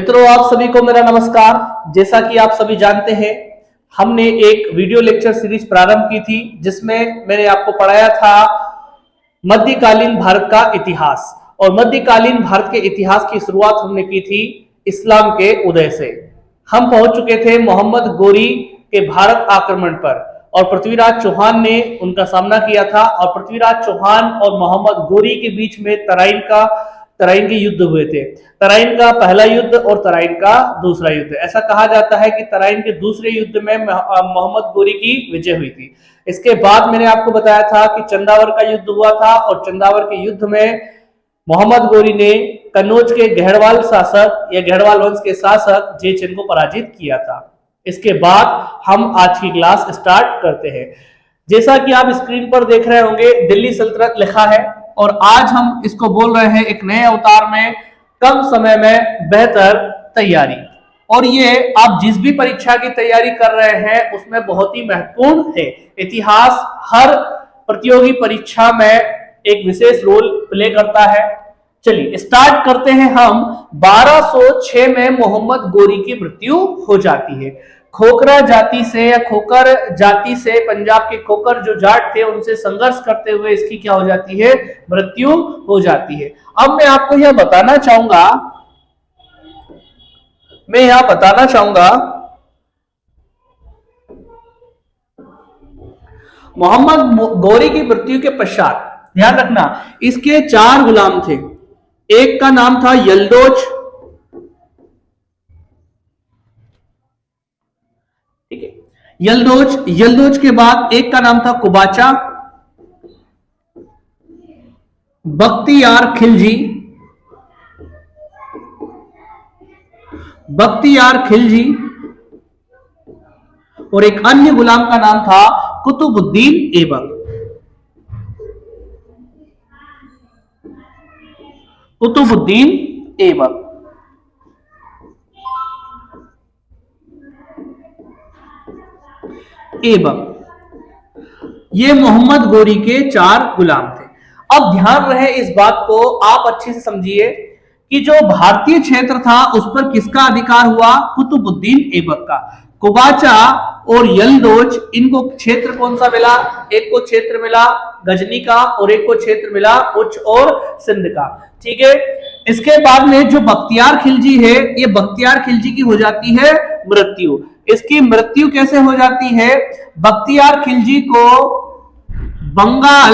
मित्रों, आप सभी को मेरा नमस्कार। जैसा कि आप सभी जानते हैं, हमने एक वीडियो लेक्चर सीरीज प्रारंभ की थी जिसमें मैंने आपको पढ़ाया था मध्यकालीन भारत का इतिहास। और मध्यकालीन भारत के इतिहास की शुरुआत हमने की थी इस्लाम के उदय से। हम पहुंच चुके थे मोहम्मद गोरी के भारत आक्रमण पर और पृथ्वीराज चौहान ने उनका सामना किया था। और पृथ्वीराज चौहान और मोहम्मद गोरी के बीच में तराइन के युद्ध हुए थे। तराइन का पहला युद्ध और तराइन का दूसरा युद्ध। ऐसा कहा जाता है कि तराइन के दूसरे युद्ध में मोहम्मद गोरी की विजय हुई थी। इसके बाद मैंने आपको बताया था कि चंदावर का युद्ध हुआ था और चंदावर के युद्ध में मोहम्मद गोरी ने कन्नौज के गहड़वाल शासक या गहड़वाल वंश के शासक जयचंद को पराजित किया था। इसके बाद हम आज की क्लास स्टार्ट करते हैं। जैसा कि आप स्क्रीन पर देख रहे होंगे, दिल्ली सल्तनत लिखा है और आज हम इसको बोल रहे हैं एक नए अवतार में, कम समय में बेहतर तैयारी। और ये आप जिस भी परीक्षा की तैयारी कर रहे हैं उसमें बहुत ही महत्वपूर्ण है। इतिहास हर प्रतियोगी परीक्षा में एक विशेष रोल प्ले करता है। चलिए स्टार्ट करते हैं। हम 1206 में मोहम्मद गोरी की मृत्यु हो जाती है। खोखरा जाति से या खोकर जाति से, पंजाब के खोकर जो जाट थे उनसे संघर्ष करते हुए इसकी क्या हो जाती है, मृत्यु हो जाती है। अब मैं आपको यह बताना चाहूंगा मोहम्मद गोरी की मृत्यु के पश्चात, ध्यान रखना, इसके 4 गुलाम थे। एक का नाम था यल्दोज, ठीक है, यल्दोज के बाद एक का नाम था कुबाचा, बख्तियार खिलजी और एक अन्य गुलाम का नाम था कुतुबुद्दीन ऐबक। ये मोहम्मद गोरी के 4 गुलाम थे। अब ध्यान रहे इस बात को, आप अच्छे से समझिए कि जो भारतीय क्षेत्र था उस पर किसका अधिकार हुआ, कुतुबुद्दीन ऐबक का। कुबाचा और यल्दोज, इनको क्षेत्र कौन सा मिला, एक को क्षेत्र मिला गजनी का और एक को क्षेत्र मिला उच्च और सिंध का, ठीक है। इसके बाद में जो बख्तियार खिलजी है, ये बख्तियार खिलजी की हो जाती है मृत्यु। इसकी मृत्यु कैसे हो जाती है, बख्तियार खिलजी को बंगाल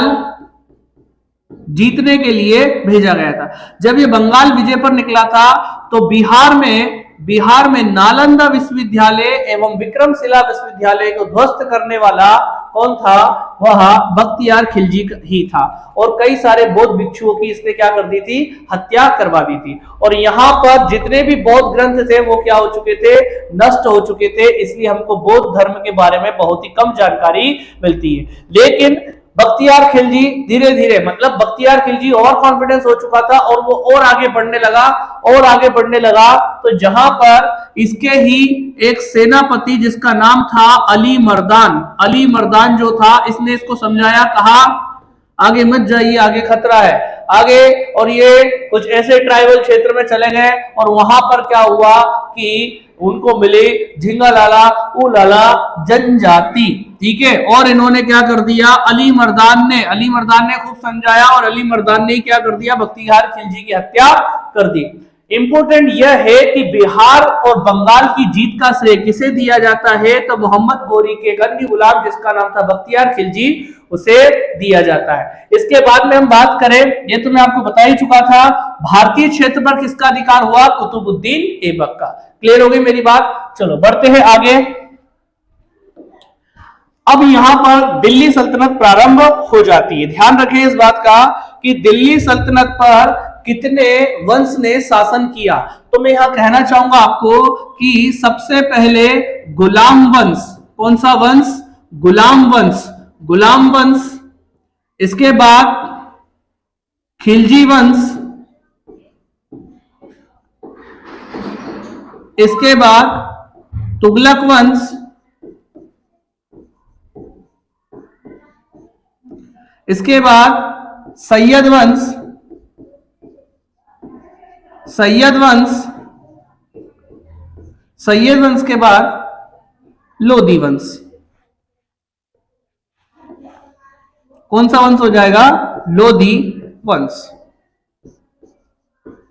जीतने के लिए भेजा गया था। जब ये बंगाल विजय पर निकला था तो बिहार में नालंदा विश्वविद्यालय एवं विक्रमशिला विश्वविद्यालय को ध्वस्त करने वाला कौन था, वह बख्तियार खिलजी ही था। और कई सारे बौद्ध भिक्षुओं की इसने क्या कर दी थी, हत्या करवा दी थी। और यहाँ पर जितने भी बौद्ध ग्रंथ थे वो क्या हो चुके थे, नष्ट हो चुके थे। इसलिए हमको बौद्ध धर्म के बारे में बहुत ही कम जानकारी मिलती है। लेकिन बख्तियार खिलजी धीरे धीरे, मतलब बख्तियार खिलजी और कॉन्फिडेंस हो चुका था और वो और आगे बढ़ने लगा। तो जहां पर इसके ही एक सेनापति जिसका नाम था अली मर्दान जो था, इसने इसको समझाया, कहा आगे मत जाइए, आगे खतरा है आगे। और ये कुछ ऐसे ट्राइबल क्षेत्र में चले गए और वहां पर क्या हुआ कि उनको मिले झिंगा लाला उलाला जनजाति, ठीक है। और इन्होंने क्या कर दिया, अली मर्दान ने खूब समझाया और अली मर्दान ने क्या कर दिया, बख्तियार खिलजी की हत्या कर दी। इंपोर्टेंट यह है कि बिहार और बंगाल की जीत का श्रेय किसे दिया जाता है, तो मोहम्मद गोरी के अन्य गुलाम जिसका नाम था बख्तियार खिलजी, उसे दिया जाता है। इसके बाद में हम बात करें, ये तो मैं आपको बता ही चुका था, भारतीय क्षेत्र पर किसका अधिकार हुआ, कुतुबुद्दीन ऐबक का। क्लियर हो गई मेरी बात। चलो बढ़ते हैं आगे। अब यहां पर दिल्ली सल्तनत प्रारंभ हो जाती है। ध्यान रखें इस बात का कि दिल्ली सल्तनत पर कितने वंश ने शासन किया। तो मैं यहां कहना चाहूंगा आपको कि सबसे पहले गुलाम वंश, कौन सा वंश, गुलाम वंश, इसके बाद खिलजी वंश, इसके बाद तुगलक वंश, इसके बाद सैयद वंश, सैयद वंश के बाद लोदी वंश। कौन सा वंश हो जाएगा? लोदी वंश।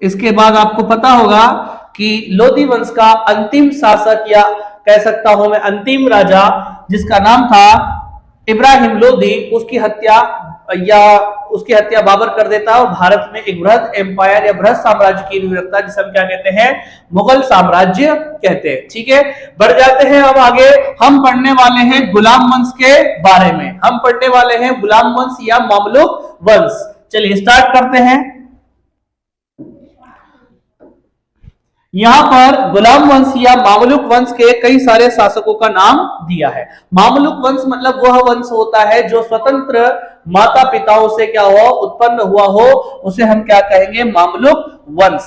इसके बाद आपको पता होगा कि लोदी वंश का अंतिम शासक, या कह सकता हूं मैं अंतिम राजा, जिसका नाम था इब्राहिम लोदी, उसकी हत्या बाबर कर देता है और भारत में एक बृहद एम्पायर या बृहद साम्राज्य की नींव रखता है, जिसे हम क्या कहते हैं? मुगल साम्राज्य कहते हैं। ठीक है, बढ़ जाते हैं अब आगे। हम पढ़ने वाले हैं गुलाम वंश के बारे में। हम पढ़ने वाले हैं गुलाम वंश या मामलुक वंश। चलिए स्टार्ट करते हैं। यहां पर गुलाम वंश या मामलुक वंश के कई सारे शासकों का नाम दिया है। मामलुक वंश मतलब वह वंश होता है जो स्वतंत्र माता पिताओं से क्या हो, उत्पन्न हुआ हो, उसे हम क्या कहेंगे? मामलुक वंश।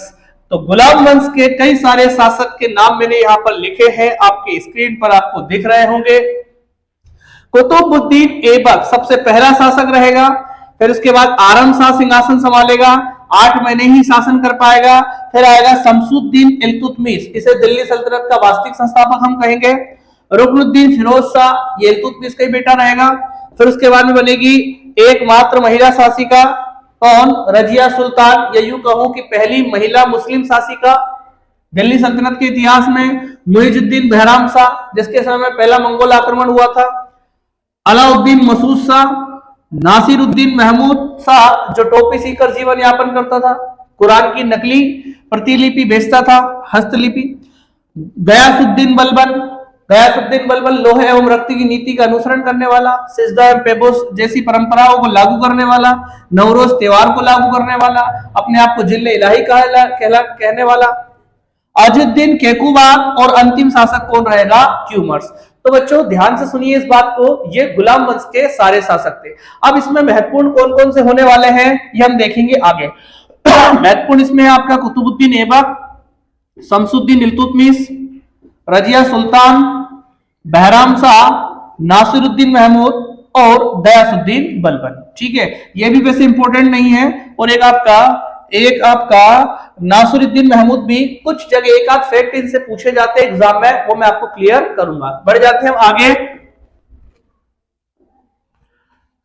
तो गुलाम वंश के कई सारे शासक के नाम मैंने यहां पर लिखे हैं, आपके स्क्रीन पर आपको दिख रहे होंगे। कुतुबुद्दीन ऐबक सबसे पहला शासक रहेगा। फिर उसके बाद आरम शाह सिंहासन संभालेगा, 8 महीने ही शासन कर पाएगा। फिर आएगा शमसुद्दीन इल्तुतमिश, इसे दिल्ली सल्तनत का वास्तविक संस्थापक हम कहेंगे। रुकनुद्दीन फिरोज शाह, ये इल्तुतमिश का ही बेटा रहेगा। फिर उसके बाद में बनेगी एकमात्र महिला शासिका, कौन? रजिया सुल्तान, या यूं कहूं कि पहली महिला मुस्लिम शासिका दिल्ली सल्तनत के इतिहास में। मुइजुद्दीन बहराम शाह, जिसके समय में पहला मंगोल आक्रमण हुआ था। अलाउद्दीन मसूद शाह, नासिरुद्दीन महमूद शाह, जो टोपी सीकर जीवन यापन करता था, कुरान की नकली प्रतिलिपि बेचता था, हस्तलिपि। गयासुद्दीन बलबन लोहे एवं रक्त की नीति का अनुसरण करने वाला, सिजदा एवं पेबोस जैसी परंपराओं को लागू करने वाला, नवरोज त्योहार को लागू करने वाला, अपने आप को जिल्ले इलाही कहने वाला। अजुद्दीन केकुबाद, और अंतिम शासक कौन रहेगा? क्यूमर्स। तो बच्चों ध्यान से सुनिए इस बात को, ये गुलाम वंश के सारे शासक थे। अब इसमें महत्वपूर्ण कौन कौन से होने वाले हैं ये हम देखेंगे आगे। महत्वपूर्ण इसमें है आपका कुतुबुद्दीन ऐबक, शमसुद्दीन इल्तुतमिश, रजिया सुल्तान, बहराम शाह, नासिरुद्दीन महमूद और गयासुद्दीन बलबन। ठीक है, ये भी वैसे इंपॉर्टेंट नहीं है। और एक आपका नासिरुद्दीन महमूद भी कुछ जगह एक आध फैक्ट इनसे पूछे जाते हैं एग्जाम में, वो मैं आपको क्लियर करूंगा। बढ़ जाते हैं आगे।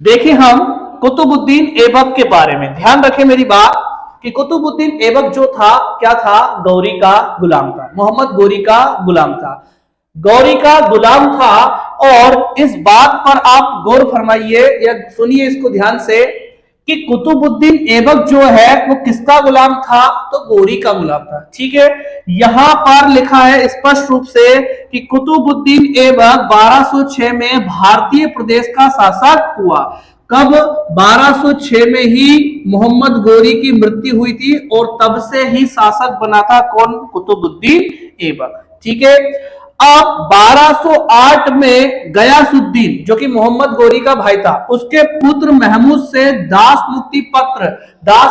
देखिए हम कुतुबुद्दीन ऐबक के बारे में ध्यान रखें मेरी बात, कि कुतुबुद्दीन ऐबक जो था क्या था? गौरी का गुलाम था, मोहम्मद गौरी का गुलाम था, गौरी का गुलाम था। और इस बात पर आप गौर फरमाइए या सुनिए इसको ध्यान से, कि कुतुबुद्दीन ऐबक जो है वो किसका गुलाम था? तो गौरी का गुलाम था। ठीक है, यहां पर लिखा है स्पष्ट रूप से कि कुतुबुद्दीन ऐबक 1206 में भारतीय प्रदेश का शासक हुआ। कब? 1206 में ही मोहम्मद गौरी की मृत्यु हुई थी और तब से ही शासक बना था कौन? कुतुबुद्दीन ऐबक। ठीक है, अब 1208 में गयासुद्दीन, जो कि मोहम्मद गौरी का भाई था, उसके पुत्र महमूद से दास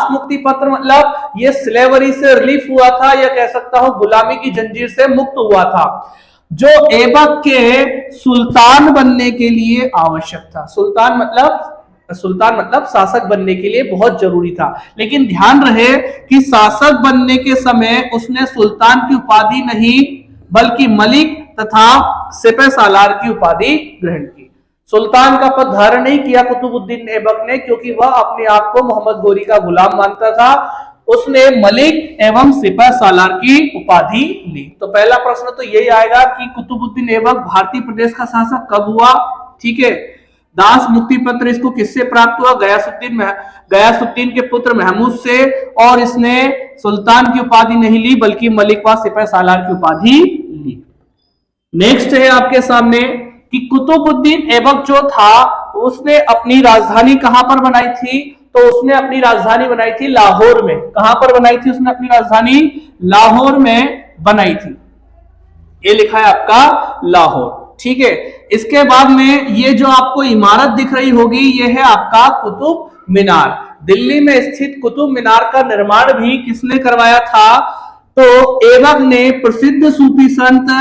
मुक्ति पत्र मतलब ये स्लेवरी से रिलीफ हुआ था, या कह सकता हूं गुलामी की जंजीर से मुक्त हुआ था, जो ऐबक के सुल्तान बनने के लिए आवश्यक था। सुल्तान मतलब शासक बनने के लिए बहुत जरूरी था। लेकिन ध्यान रहे कि शासक बनने के समय उसने सुल्तान की उपाधि नहीं बल्कि मलिक तथा सिपह सालार की उपाधि ग्रहण की। सुल्तान का पद धारण नहीं किया कुतुबुद्दीन ऐबक ने, क्योंकि वह अपने आप को मोहम्मद गौरी का गुलाम मानता था। उसने मलिक एवं सिपह सालार की उपाधि ली। तो पहला प्रश्न तो यही आएगा कि कुतुबुद्दीन ऐबक भारतीय प्रदेश का शासक कब हुआ? ठीक है, दास मुक्ति पत्र इसको किससे प्राप्त हुआ? गयासुद्दीन के पुत्र महमूद से, और इसने सुल्तान की उपाधि नहीं ली बल्कि मलिक व सिपह सालार की उपाधि ली। नेक्स्ट है आपके सामने कि कुतुबुद्दीन ऐबक जो था उसने अपनी राजधानी कहां पर बनाई थी? तो उसने अपनी राजधानी बनाई थी लाहौर में। कहां पर बनाई थी उसने अपनी राजधानी? लाहौर में बनाई थी। ये लिखा है आपका लाहौर। ठीक है, इसके बाद में ये जो आपको इमारत दिख रही होगी ये है आपका कुतुब मीनार। दिल्ली में स्थित कुतुब मीनार का निर्माण भी किसने करवाया था? तो ऐबक ने प्रसिद्ध सूफी संत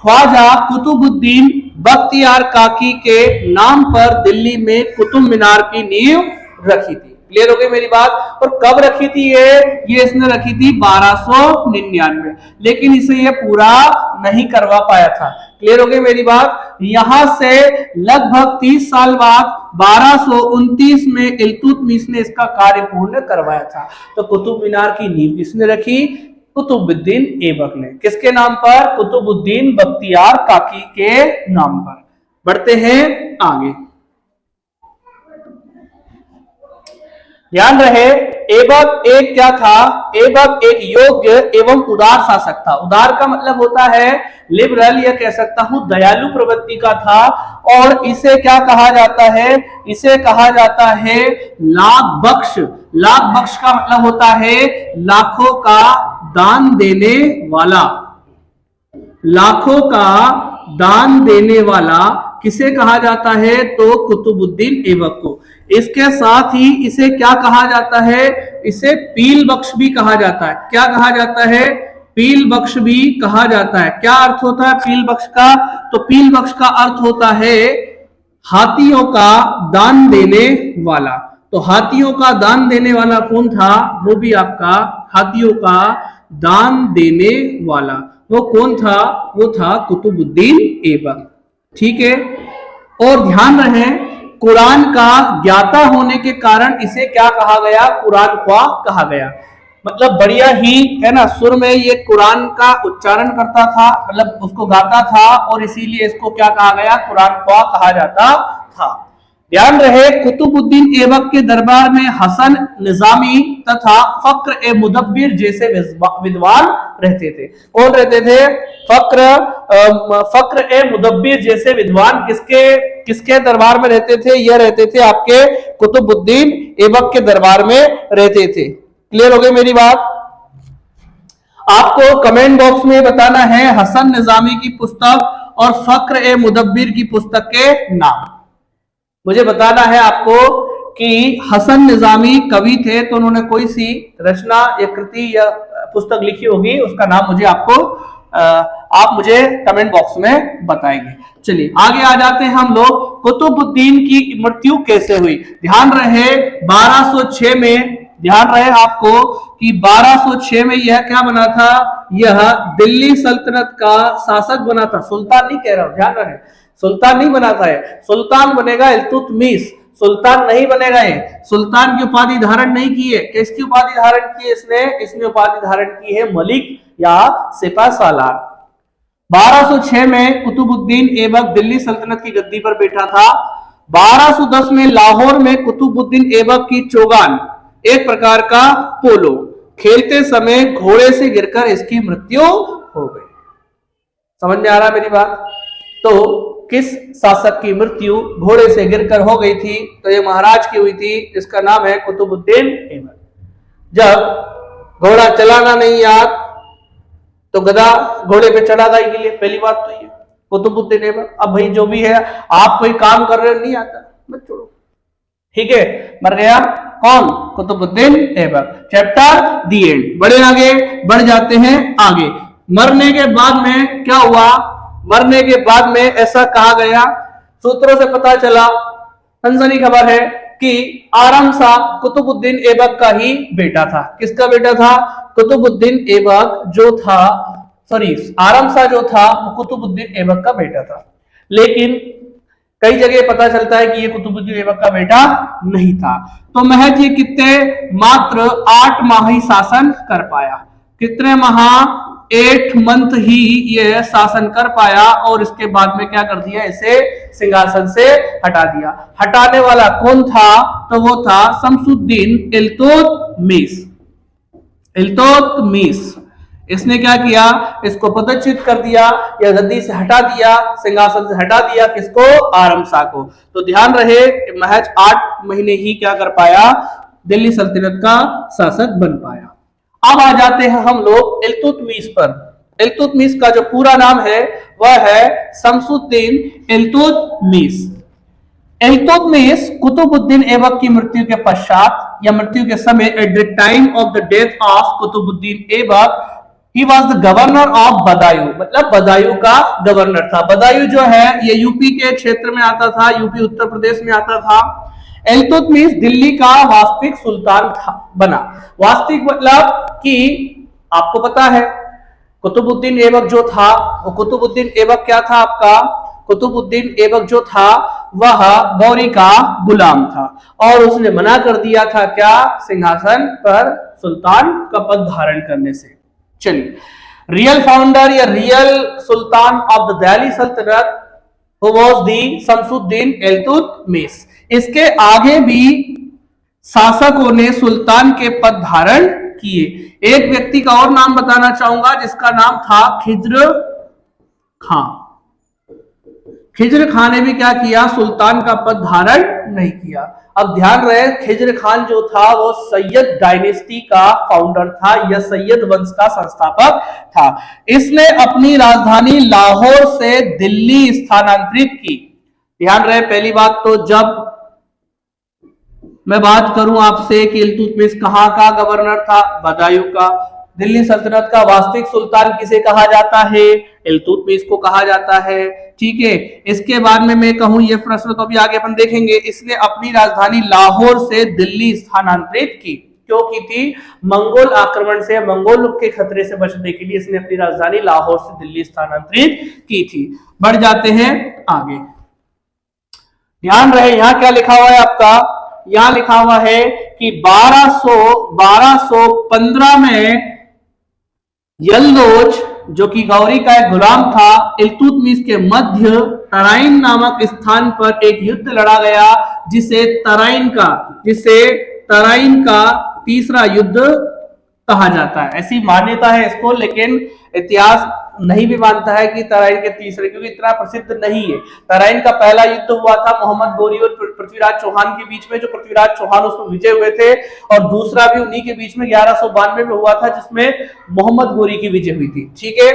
ख्वाजा कुतुबुद्दीन बख्तियार काकी के नाम पर दिल्ली में कुतुब मीनार की नींव रखी थी। क्लियर हो गई मेरी बात। और कब रखी थी ये इसने रखी थी 1299, लेकिन इसे ये पूरा नहीं करवा पाया था। क्लियर हो गई मेरी बात। यहां से लगभग 30 साल बाद 1229 में इल्तुतमिश ने इसका कार्य पूर्ण करवाया था। तो कुतुब मीनार की नींव किसने रखी? कुतुबुद्दीन ऐबक ने। किसके नाम पर? कुतुबुद्दीन बख्तियार काकी के नाम पर। बढ़ते हैं आगे। ध्यान रहे, ऐबक एक क्या था? ऐबक एक योग्य एवं उदार शासक था। उदार का मतलब होता है लिबरल, या कह सकता हूं दयालु प्रवृत्ति का था। और इसे क्या कहा जाता है? इसे कहा जाता है लाख बख्श। लाख बख्श का मतलब होता है लाखों का दान देने वाला। लाखों का दान देने वाला किसे कहा जाता है? तो कुतुबुद्दीन ऐबक को। इसके साथ ही इसे क्या कहा जाता है? इसे पील बख्श भी कहा जाता है। क्या कहा जाता है? पील बख्श भी कहा जाता है। क्या अर्थ होता है पील बख्श का? तो पील बख्श का अर्थ होता है हाथियों का दान देने वाला। तो हाथियों का दान देने वाला कौन था? वो भी आपका हाथियों का दान देने वाला वो कौन था? वो था कुतुबुद्दीन ऐबक। ठीक है। और ध्यान रहे, कुरान का ज्ञाता होने के कारण इसे क्या कहा गया? कुरान ख्वाह कहा गया। मतलब बढ़िया ही है ना, सुर में ये कुरान का उच्चारण करता था, मतलब उसको गाता था, और इसीलिए इसको क्या कहा गया? कुरान ख्वाह कहा जाता था। ध्यान रहे, कुतुबुद्दीन ऐबक के दरबार में हसन निजामी तथा फक्र ए मुदब्बिर जैसे विद्वान रहते थे। कौन रहते थे? फक्र ए मुदब्बिर जैसे विद्वान किसके दरबार में रहते थे? ये रहते थे आपके कुतुबुद्दीन ऐबक के दरबार में रहते थे। क्लियर हो गई मेरी बात। आपको कमेंट बॉक्स में बताना है हसन निजामी की पुस्तक और फक्र ए मुदब्बिर की पुस्तक के नाम। मुझे बताना है आपको कि हसन निजामी कवि थे, तो उन्होंने कोई सी रचना या कृति या पुस्तक लिखी होगी, उसका नाम मुझे आप मुझे कमेंट बॉक्स में बताएंगे। चलिए आगे आ जाते हैं हम लोग। कुतुबुद्दीन की मृत्यु कैसे हुई? ध्यान रहे 1206 में, ध्यान रहे आपको कि 1206 में यह क्या बना था? यह दिल्ली सल्तनत का शासक बना था। सुल्तान नहीं कह रहा हूं, ध्यान रहे, सुल्तान नहीं बना था। सुल्तान बनेगा इल्तुतमिश, सुल्तान नहीं बनेगा। ये सुल्तान की उपाधि धारण नहीं की है। किसकी उपाधि धारण की है इसने उपाधि धारण की है मलिक या सिपहसालार। 1206 में कुतुबुद्दीन ऐबक दिल्ली सल्तनत की गद्दी पर बैठा था। 1210 में लाहौर में कुतुबुद्दीन ऐबक की चोगान, एक प्रकार का पोलो, खेलते समय घोड़े से गिरकर इसकी मृत्यु हो गई। समझ में आ रहा है मेरी बात? तो किस शासक की मृत्यु घोड़े से गिरकर हो गई थी? तो ये महाराज की हुई थी, जिसका नाम है कुतुबुद्दीन ऐबक। जब घोड़ा चलाना नहीं याद तो गधा घोड़े पे चढ़ा था के लिए, पहली बात तो ये कुतुबुद्दीन ऐबक। अब भाई जो भी है, आप कोई काम कर रहे हो नहीं आता, मत छोड़ो, ठीक है। मर गया कौन? Qutubuddin Aibak. Chapter the end. बड़े आगे बढ़ जाते हैं आगे। मरने के बाद में क्या हुआ? मरने के बाद में ऐसा कहा गया, सूत्रों से पता चला, सनसनी खबर है कि आराम शाह कुतुबुद्दीन ऐबक का ही बेटा था। किसका बेटा था? कुतुबुद्दीन ऐबक जो था, सॉरी आराम शाह जो था वो कुतुबुद्दीन ऐबक का बेटा था। लेकिन कई जगह पता चलता है कि ये कुतुबुद्दीन ऐबक का बेटा नहीं था। तो महज ये कितने मात्र 8 माह ही शासन कर पाया। कितने माह? 8 मंथ ही ये शासन कर पाया, और इसके बाद में क्या कर दिया? इसे सिंहासन से हटा दिया। हटाने वाला कौन था? तो वो था शमसुद्दीन इल्तुतमिश। इल्तुतमिश इसने क्या किया? इसको पदच्युत कर दिया या गद्दी से हटा दिया, सिंहासन से हटा दिया। किसको? आराम शाह को। तो ध्यान रहे महज 8 महीने ही क्या कर पाया? दिल्ली सल्तनत का शासक बन पाया। अब आ जाते हैं हम लोग इल्तुतमिश पर। इल्तुतमिश का जो पूरा नाम है वह है शमसुद्दीन इल्तुतमिश। इल्तुतमिश कुतुबुद्दीन ऐबक की मृत्यु के पश्चात या मृत्यु के समय, at the time of the death of Qutubuddin Aibak, he was the governor of Badaun, मतलब बदायूं का गवर्नर था। बदायूं जो है ये यूपी के क्षेत्र में आता था, यूपी उत्तर प्रदेश में आता था। इल्तुतमिश दिल्ली का वास्तविक सुल्तान बना। वास्तविक मतलब कि आपको पता है कुतुबुद्दीन ऐबक जो था, वो कुतुबुद्दीन ऐबक क्या था आपका, कुतुबुद्दीन ऐबक जो था वह गौरी का गुलाम था और उसने मना कर दिया था क्या, सिंहासन पर सुल्तान का पद धारण करने से। चलिए, रियल फाउंडर या real Sultan of the Delhi सल्तनत who was the Shamsuddin Iltutmish. इसके आगे भी शासकों ने सुल्तान के पद धारण किए। एक व्यक्ति का और नाम बताना चाहूंगा जिसका नाम था खिज्र खां। खिज्र खान ने भी क्या किया, सुल्तान का पद धारण नहीं किया। अब ध्यान रहे, खिज्र खान जो था वो सैयद डायनेस्टी का फाउंडर था या सैयद वंश का संस्थापक था। इसने अपनी राजधानी लाहौर से दिल्ली स्थानांतरित की। ध्यान रहे, पहली बात तो जब मैं बात करूं आपसे कि इल्तुतमिश कहां का गवर्नर था, बदायूं का। दिल्ली सल्तनत का वास्तविक सुल्तान किसे कहा जाता है, इल्तुतमिश को कहा जाता है। ठीक है, इसके बाद में मैं कहूं ये प्रश्न तो अभी आगे अपन देखेंगे। इसने अपनी राजधानी लाहौर से दिल्ली स्थानांतरित की, क्यों की थी, मंगोल आक्रमण से, मंगोल के खतरे से बचने के लिए इसने अपनी राजधानी लाहौर से दिल्ली स्थानांतरित की थी। बढ़ जाते हैं आगे। ध्यान रहे, यहां क्या लिखा हुआ है आपका, यहां लिखा हुआ है कि 1215 में यल्दोज जो कि गौरी का एक गुलाम था, इल्तुतमिश के मध्य तराइन नामक स्थान पर एक युद्ध लड़ा गया जिसे तराइन का तीसरा युद्ध कहा जाता है। ऐसी मान्यता है इसको, लेकिन इतिहास नहीं भी मानता है कि तराइन के तीसरे, क्योंकि इतना प्रसिद्ध नहीं है। तराइन का पहला युद्ध हुआ था मोहम्मद गोरी और पृथ्वीराज चौहान के बीच में, जो पृथ्वीराज चौहान उसमें विजय हुए थे, और दूसरा भी उन्हीं के बीच में 1192 में हुआ था जिसमें मोहम्मद गोरी की विजय हुई थी। ठीक है,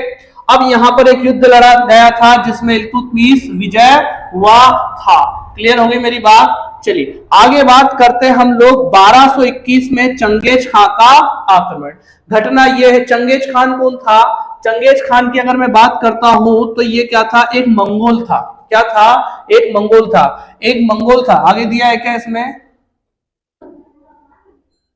अब यहां पर एक युद्ध लड़ा गया था जिसमें इल्तुतमिश विजय हुआ था। क्लियर हो गई मेरी बात। चलिए आगे बात करते हैं हम लोग 1221 में चंगेज खां का आक्रमण। घटना यह है, चंगेज खान कौन था, चंगेज खान की अगर मैं बात करता हूं तो ये क्या था, एक मंगोल था। क्या था, एक मंगोल था, एक मंगोल था। आगे दिया है क्या इसमें,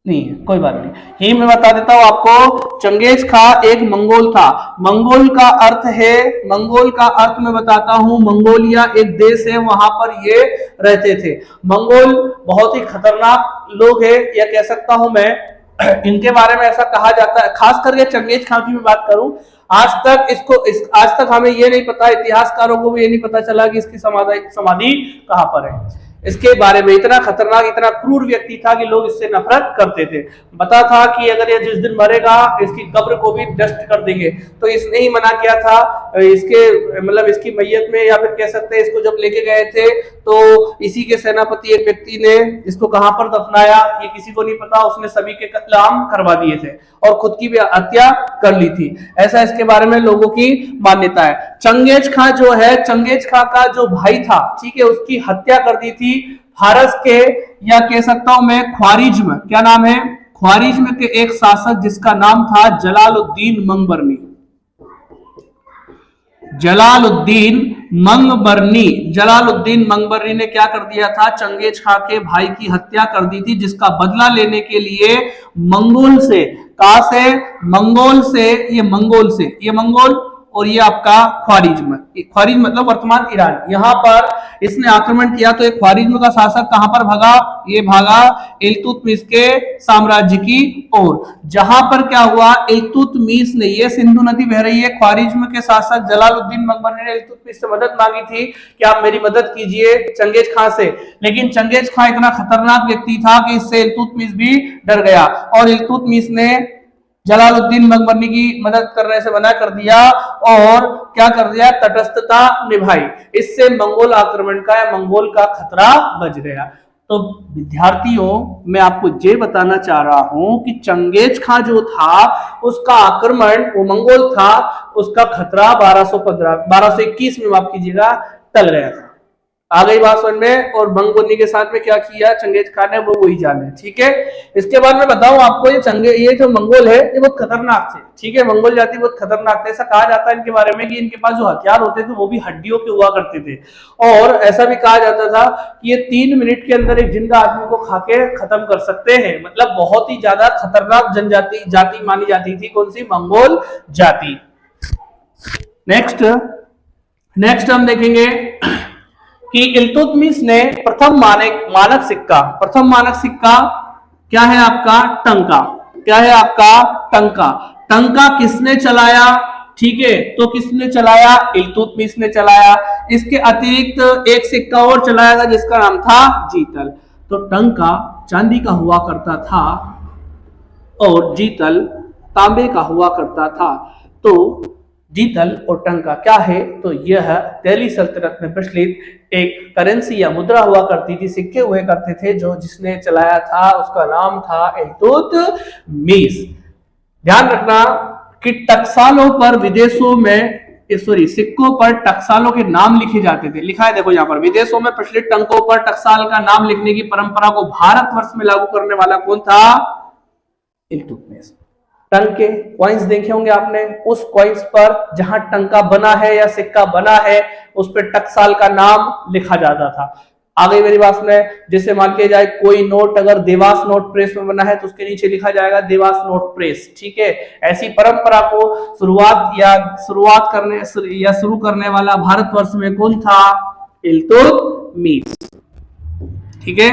नहीं है, कोई बात नहीं, यही मैं बता देता हूं आपको। चंगेज खां एक मंगोल था। मंगोल का अर्थ है, मंगोल का अर्थ मैं बताता हूं, मंगोलिया एक देश है, वहां पर ये रहते थे। मंगोल बहुत ही खतरनाक लोग हैं, या कह सकता हूं मैं, इनके बारे में ऐसा कहा जाता है, खास करके चंगेज खां की मैं बात करूं, आज तक हमें ये नहीं पता, इतिहासकारों को भी ये नहीं पता चला कि इसकी समाधि कहां पर है। इसके बारे में इतना खतरनाक, इतना क्रूर व्यक्ति था कि लोग इससे नफरत करते थे। पता था कि अगर ये जिस दिन मरेगा इसकी कब्र को भी डस्ट कर देंगे, तो इसने ही मना किया था। इसके मतलब इसकी मैयत में, या फिर कह सकते हैं इसको जब लेके गए थे तो इसी के सेनापति एक व्यक्ति ने इसको कहां पर दफनाया ये किसी को नहीं पता, उसने सभी के कत्लेआम करवा दिए थे और खुद की भी हत्या कर ली थी। ऐसा इसके बारे में लोगों की मान्यता है। चंगेज खां जो है, चंगेज खां का जो भाई था, ठीक है, उसकी हत्या कर दी थी फारस के, या कह सकता हूं मैं ख्वारिज्म, क्या नाम है, ख्वारिज्म के एक शासक जिसका नाम था जलालुद्दीन मंगबरनी। जलालुद्दीन मंगबरनी ने क्या कर दिया था, चंगेज खां के भाई की हत्या कर दी थी, जिसका बदला लेने के लिए मंगोल से, कहां से, मंगोल से, ये मंगोल और ये आपका ख्वारिज्म मतलब वर्तमान ईरान, यहां पर इसने आक्रमण किया। तो एक ख्वारिज्म का शासक कहां पर भागा, ये भागा इल्तुतमिश के साम्राज्य की ओर। जहां पर क्या हुआ, इल्तुतमिश ने, ये सिंधु नदी बह रही है, ख्वारिज्म के शासक जलालुद्दीन मंगबरनी ने इल्तुतमिश से मदद मांगी थी कि आप मेरी मदद कीजिए चंगेज खां से, लेकिन चंगेज खां इतना खतरनाक व्यक्ति था कि इससे इल्तुतमिश भी डर गया और इल्तुतमिश ने जलालुद्दीन मंगबरनी की मदद करने से मना कर दिया और क्या कर दिया, तटस्थता निभाई। इससे मंगोल आक्रमण का या मंगोल का खतरा बच गया। तो विद्यार्थियों, मैं आपको ये बताना चाह रहा हूं कि चंगेज खां जो था उसका आक्रमण, वो मंगोल था, उसका खतरा 1221 में, माफ कीजिएगा, टल गया था। आ गई बात समझ में। और मंगोनी के साथ में क्या किया चंगेज खान ने, वो वही जाने। ठीक है, इसके बाद मैं बताऊं आपको, ये जो मंगोल है ये बहुत खतरनाक थे। ठीक है, मंगोल जाति बहुत खतरनाक थे। ऐसा कहा जाता है इनके बारे में कि इनके पास जो हथियार होते थे वो भी हड्डियों के हुआ करते थे। और ऐसा भी कहा जाता था कि ये 3 मिनट के अंदर एक जिंदा आदमी को खा के खत्म कर सकते हैं। मतलब बहुत ही ज्यादा खतरनाक जाति मानी जाती थी। कौन सी? मंगोल जाति। नेक्स्ट हम देखेंगे कि इल्तुतमिश ने प्रथम मानक सिक्का क्या है आपका? टंका। क्या है आपका? टंका। टंका किसने चलाया? ठीक है, तो किसने चलाया? इल्तुतमिश ने चलाया। इसके अतिरिक्त एक सिक्का और चलाया था जिसका नाम था जीतल। तो टंका चांदी का हुआ करता था और जीतल तांबे का हुआ करता था। तो जीतल और टंका क्या है? तो यह दिल्ली सल्तनत में प्रचलित एक करेंसी या मुद्रा हुआ करती थी, सिक्के हुए करते थे, जो जिसने चलाया था उसका नाम था इल्तुतमिश। ध्यान रखना कि टकसालों पर विदेशों में सिक्कों पर टकसालों के नाम लिखे जाते थे। लिखा है देखो यहाँ पर, विदेशों में प्रचलित टंकों पर टकसाल का नाम लिखने की परंपरा को भारतवर्ष में लागू करने वाला कौन था? इल्तुतमिश। टंक के कॉइन्स देखे होंगे आपने, उस कॉइन्स पर जहां टंका बना है या सिक्का बना है उस पर टकसाल का नाम लिखा जाता था। आ गई मेरी बात में। जैसे मान लिया जाए कोई नोट अगर देवास नोट प्रेस में बना है तो उसके नीचे लिखा जाएगा देवास नोट प्रेस। ठीक है, ऐसी परंपरा को शुरू करने वाला भारतवर्ष में कौन था? इल्तुतमिश। ठीक है,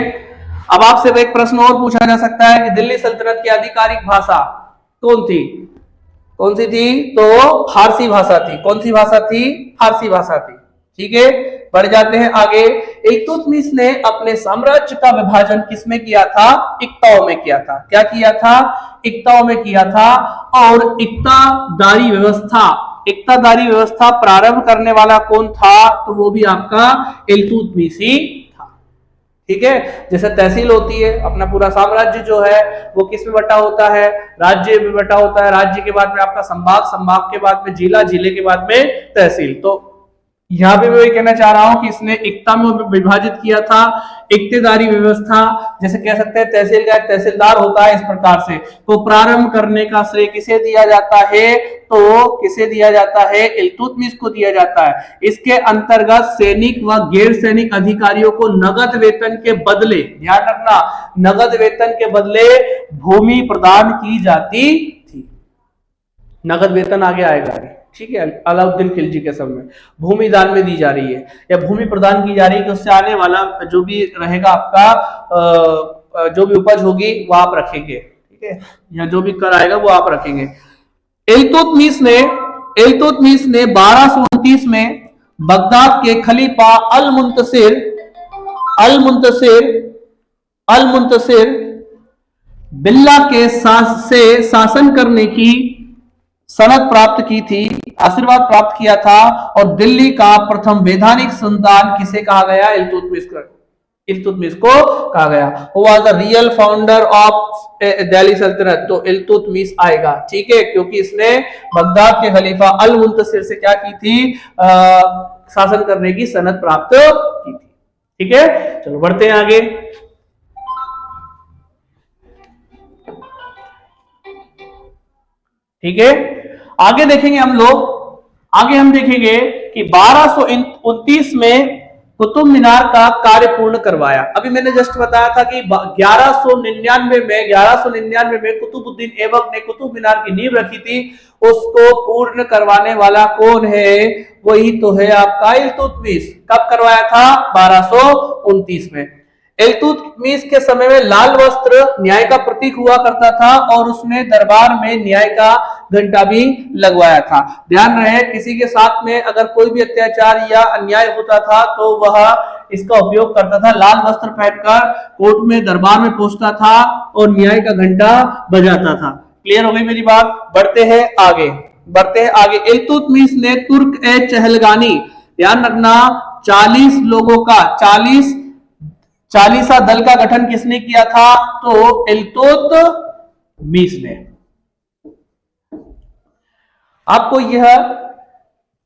अब आपसे एक प्रश्न और पूछा जा सकता है कि दिल्ली सल्तनत की आधिकारिक भाषा कौन थी? कौन सी थी? तो फारसी भाषा थी। कौन सी भाषा थी? फारसी भाषा थी। ठीक है, बढ़ जाते हैं आगे। इल्तुतमिश ने अपने साम्राज्य का विभाजन किसमें किया था? इक्ताओं में किया था। क्या किया था? इक्ताओं में किया था। और इक्तादारी व्यवस्था प्रारंभ करने वाला कौन था? तो वो भी आपका इल्तुतमिश ही था। ठीक है, जैसे तहसील होती है, अपना पूरा साम्राज्य जो है वो किस में बटा होता है? राज्य में बटा होता है। राज्य के बाद में आपका संभाग, संभाग के बाद में जिला, जिले के बाद में तहसील। तो यहां पे मैं वही कहना चाह रहा हूं कि इसने इक्ता में विभाजित किया था। इक्तेदारी व्यवस्था, जैसे कह सकते हैं तहसील का एक तहसीलदार होता है, इस प्रकार से। तो प्रारंभ करने का श्रेय किसे दिया जाता है? तो किसे दिया जाता है? इल्तुतमिश को दिया जाता है। इसके अंतर्गत सैनिक व गैर सैनिक अधिकारियों को नगद वेतन के बदले, ध्यान रखना, नगद वेतन के बदले भूमि प्रदान की जाती थी। नगद वेतन आगे आएगा। ठीक है, अलाउद्दीन खिलजी के समय भूमि दान में दी जा रही है या भूमि प्रदान की जा रही है कि उससे आने वाला जो भी रहेगा आपका जो भी उपज होगी वो आप रखेंगे। ठीक है, या जो भी कर आएगा वो आप रखेंगे। इल्तुतमिश ने 1229 में बगदाद के खलीफा अल मुंतसिर बिल्ला के से शासन करने की सनद प्राप्त की थी, आशीर्वाद प्राप्त किया था। और दिल्ली का प्रथम वैधानिक सुल्तान किसे कहा गया? इल्तुतमिश को कहा गया। Who was the real founder of Delhi सल्तनत? तो इल्तुतमिश आएगा। ठीक है, क्योंकि इसने बगदाद के खलीफा अल मुंतसिर से क्या की थी? शासन करने की सनद प्राप्त की थी। ठीक है, चलो बढ़ते हैं आगे। ठीक है, आगे देखेंगे हम देखेंगे कि 1229 में कुतुब मीनार का कार्य पूर्ण करवाया। अभी मैंने जस्ट बताया था कि 1199 में कुतुबुद्दीन ऐबक ने कुतुब मीनार की नींव रखी थी। उसको पूर्ण करवाने वाला कौन है? वही तो है आपका इल्तुतमिश। कब करवाया था? 1229 में। इल्तुतमिश के समय में लाल वस्त्र न्याय का प्रतीक हुआ करता था और उसने दरबार में न्याय का घंटा भी लगवाया था। ध्यान रहे, किसी के साथ में अगर कोई भी अत्याचार या अन्याय होता था तो वह इसका उपयोग करता था। लाल वस्त्र पहनकर कोर्ट में, दरबार में पहुंचता था और न्याय का घंटा बजाता था। क्लियर हो गई मेरी बात? बढ़ते हैं आगे। इल्तुतमिश ने तुर्क ए चहलगानी, ध्यान रखना, 40 लोगों का 40 दल का गठन किसने किया था? तो इल्तुतमिश ने। आपको यह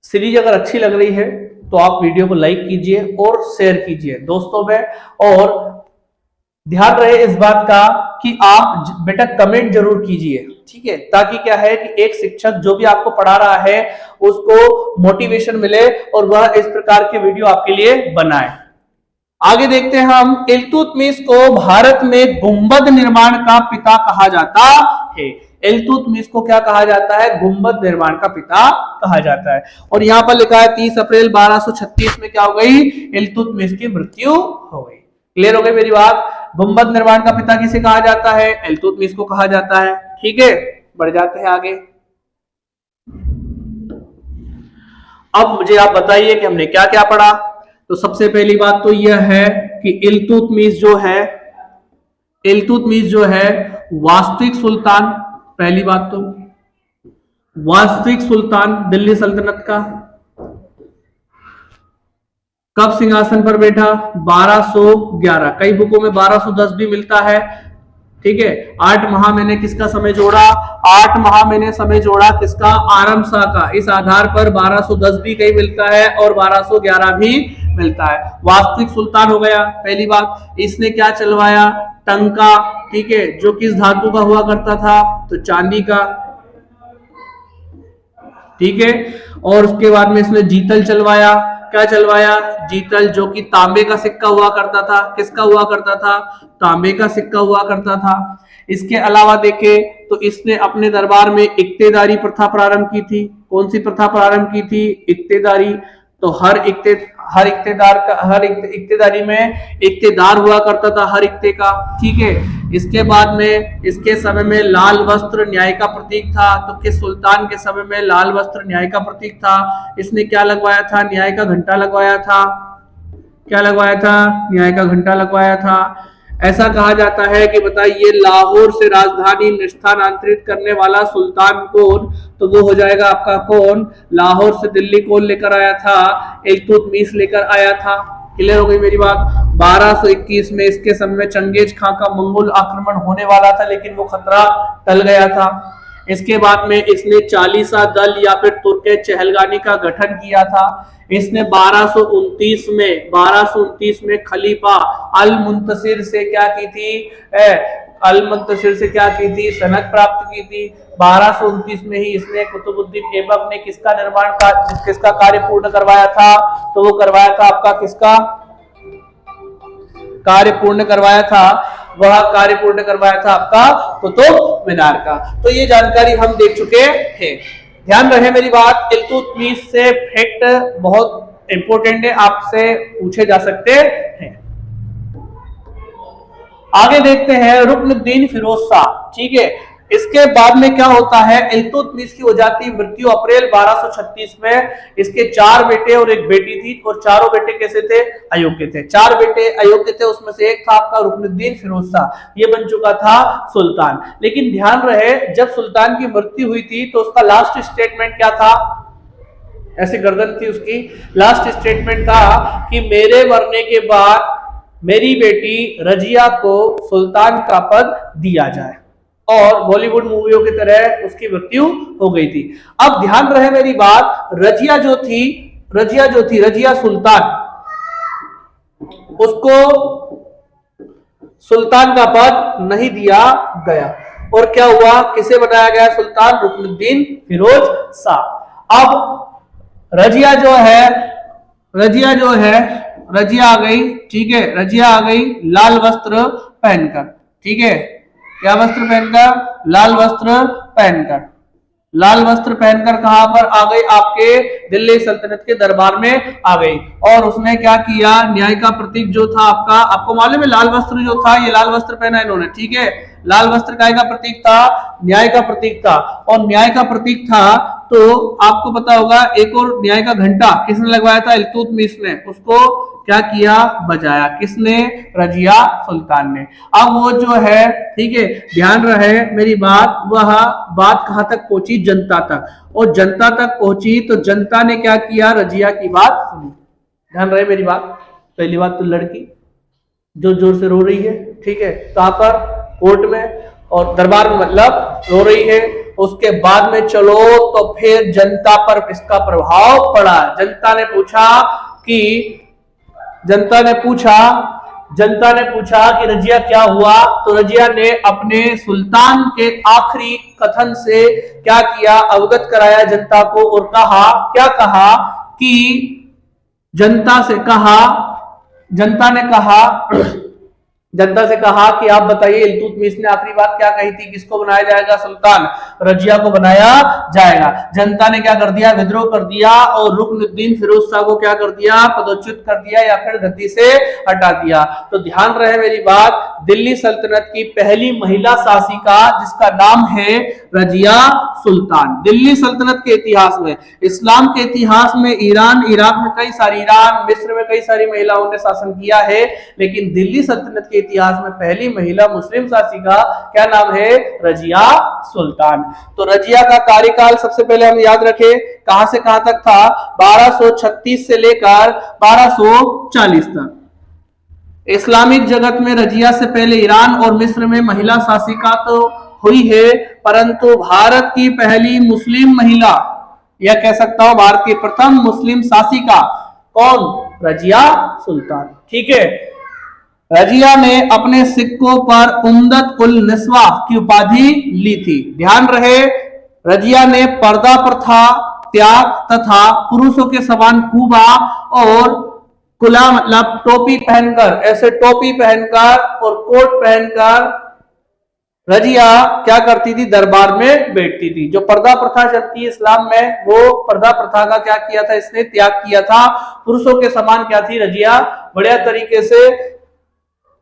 सीरीज अगर अच्छी लग रही है तो आप वीडियो को लाइक कीजिए और शेयर कीजिए दोस्तों में। और ध्यान रहे इस बात का कि आप बेटा कमेंट जरूर कीजिए, ठीक है, ताकि क्या है कि एक शिक्षक जो भी आपको पढ़ा रहा है उसको मोटिवेशन मिले और वह इस प्रकार के वीडियो आपके लिए बनाए। आगे देखते हैं हम, इल्तुतमिश को भारत में गुंबद निर्माण का पिता कहा जाता है। इल्तुतमिश को क्या कहा जाता है? गुंबद निर्माण का पिता कहा जाता है। और यहां पर लिखा है 30 अप्रैल 1236 में क्या हो गई? इल्तुतमिश की मृत्यु हो गई। क्लियर हो गई मेरी बात? गुंबद निर्माण का पिता किसे कहा जाता है? इल्तुतमिश को कहा जाता है। ठीक है, बढ़ जाते हैं आगे। अब मुझे आप बताइए कि हमने क्या क्या पढ़ा। तो सबसे पहली बात तो यह है कि इल्तुतमिश जो है वास्तविक सुल्तान, पहली बात तो वास्तविक सुल्तान दिल्ली सल्तनत का। कब सिंहासन पर बैठा? 1211। कई बुकों में 1210 भी मिलता है। ठीक है, 8 माह मैंने किसका समय जोड़ा? 8 माह मैंने समय जोड़ा किसका? आरम शाह का। इस आधार पर 1210 भी कहीं मिलता है और 1211 भी मिलता है। वास्तविक सुल्तान हो गया पहली बात। इसने क्या चलवाया? टंका, ठीक है, जो किस धातु का हुआ करता था? तो चांदी का, ठीक है। और उसके बाद में इसने जीतल चलवाया। क्या चलवाया? जीतल, जो कि तांबे का सिक्का हुआ करता था। किसका हुआ करता था? तांबे का सिक्का हुआ करता था। इसके अलावा देखें तो इसने अपने दरबार में इक्तेदारी प्रथा प्रारंभ की थी। कौन सी प्रथा प्रारंभ की थी? इक्तेदारी। तो हर इक्तेदारी में इक्तेदार हुआ करता था, हर इक्ते का। ठीक है, इसके बाद में इसके समय में लाल वस्त्र न्याय का प्रतीक था। तो किस सुल्तान के समय में लाल वस्त्र न्याय का प्रतीक था? इसने क्या लगवाया था? न्याय का घंटा लगवाया था। क्या लगवाया था? न्याय का घंटा लगवाया था। ऐसा कहा जाता है कि बताइए लाहौर से राजधानी स्थानांतरित करने वाला सुल्तान कौन? तो वो हो जाएगा आपका कौन? लाहौर से दिल्ली कौन लेकर आया था? इल्तुतमिश लेकर आया था। क्लियर हो गई मेरी बात? 1221 में इसके समय में चंगेज खां का मंगोल आक्रमण होने वाला था, लेकिन वो खतरा टल गया था। इसके बाद में इसने चालीसा दल या फिर तुर्के चहलगानी का गठन किया था। इसने 1229 में खलीफा अल मुंतसिर से क्या की थी? सनद प्राप्त की थी। 1229 में ही इसने कुतुबुद्दीन ऐबक ने किसका कार्य पूर्ण करवाया था? तो वो करवाया था आपका किसका कार्य पूर्ण करवाया था? वह कार्य पूर्ण करवाया था आपका कुतुब मीनार का। तो ये जानकारी हम देख चुके हैं। ध्यान रहे मेरी बात, इल्तुतमिश से फैक्ट बहुत इंपॉर्टेंट है, आपसे पूछे जा सकते हैं। आगे देखते हैं रुकनुद्दीन फिरोज शाह। ठीक है, इसके बाद में क्या होता है? इल्तुतमिश की हो जाती है मृत्यु अप्रैल 1236 में। इसके 4 बेटे और एक बेटी थी, और चारों बेटे कैसे थे? अयोग्य थे। 4 बेटे अयोग्य थे, उसमें से एक था आपका रुकनुद्दीन फिरोज शाह। ये बन चुका था सुल्तान। लेकिन ध्यान रहे, जब सुल्तान की मृत्यु हुई थी तो उसका लास्ट स्टेटमेंट क्या था? ऐसे गर्दन थी उसकी। लास्ट स्टेटमेंट था कि मेरे मरने के बाद मेरी बेटी रजिया को सुल्तान का पद दिया जाए, और बॉलीवुड मूवियों की तरह उसकी मृत्यु हो गई थी। अब ध्यान रहे मेरी बात, रजिया सुल्तान, उसको सुल्तान का पद नहीं दिया गया। और क्या हुआ? किसे बनाया गया सुल्तान? रुकनुद्दीन फिरोज शाह। अब रजिया आ गई, ठीक है, रजिया आ गई लाल वस्त्र पहनकर। ठीक है, क्या वस्त्र पहनकर? लाल वस्त्र पहनकर। लाल वस्त्र पहनकर कहां पर आ गई? आपके दिल्ली सल्तनत के दरबार में आ गई। और उसने क्या किया? न्याय का प्रतीक जो था आपको मालूम है, लाल वस्त्र जो था, ये लाल वस्त्र पहना इन्होंने। ठीक है, लाल वस्त्र काय का प्रतीक था? न्याय का प्रतीक था। और न्याय का प्रतीक था तो आपको पता होगा, एक और न्याय का घंटा किसने लगवाया था? इल्तुतमिश ने। उसको क्या किया? बजाया। किसने? रजिया सुल्तान ने। अब वो जो है, ठीक है, ध्यान रहे मेरी बात, वह बात कहां तक पहुंची? जनता तक। और जनता तक पहुंची तो जनता ने क्या किया? रजिया की बात सुनी। ध्यान रहे मेरी बात। पहली बात तो लड़की जो जोर से रो रही है, ठीक है, कहां पर? कोर्ट में और दरबार में, मतलब रो रही है। उसके बाद में चलो तो फिर जनता पर इसका प्रभाव पड़ा। जनता ने पूछा कि रजिया क्या हुआ, तो रजिया ने अपने सुल्तान के आखिरी कथन से क्या किया, अवगत कराया जनता को और क्या कहा कि जनता से कहा कि आप बताइए इल्तुतमिश ने आखिरी बात क्या कही थी, किसको बनाया जाएगा सुल्तान? रजिया को बनाया जाएगा। जनता ने क्या कर दिया, विद्रोह कर दिया और रुकनुद्दीन फिरोज शाह को क्या कर दिया, पदच्युत कर दिया या फिर गद्दी से हटा दिया। तो ध्यान रहे मेरी बात, दिल्ली सल्तनत की पहली महिला शासिका जिसका नाम है रजिया सुल्तान। दिल्ली सल्तनत के इतिहास में, इस्लाम के इतिहास में ईरान, इराक में कई सारी, ईरान मिस्र में कई सारी महिलाओं ने शासन किया है, लेकिन दिल्ली सल्तनत के इतिहास में पहली महिला मुस्लिम शासिका क्या नाम है, रजिया सुल्तान। तो रजिया का कार्यकाल सबसे पहले हम याद रखें कहां से कहां तक था, 1236 से लेकर 1240 तक। इस्लामिक जगत में रजिया से पहले ईरान और मिस्र में महिला शासिका तो हुई है, परंतु भारत की पहली मुस्लिम महिला, या कह सकता हूं भारत की प्रथम मुस्लिम शासिका कौन, रजिया सुल्तान। ठीक है, रजिया ने अपने सिक्कों पर उम्दत उल निस्वा की उपाधि ली थी। ध्यान रहे, रजिया ने पर्दा प्रथा त्याग तथा पुरुषों के समान कूबा और कुला मतलब टोपी पहनकर, ऐसे टोपी पहनकर और कोट पहनकर रजिया क्या करती थी, दरबार में बैठती थी। जो पर्दा प्रथा चलती है इस्लाम में, वो पर्दा प्रथा का क्या किया था, इसने त्याग किया था। पुरुषों के समान क्या थी, रजिया बढ़िया तरीके से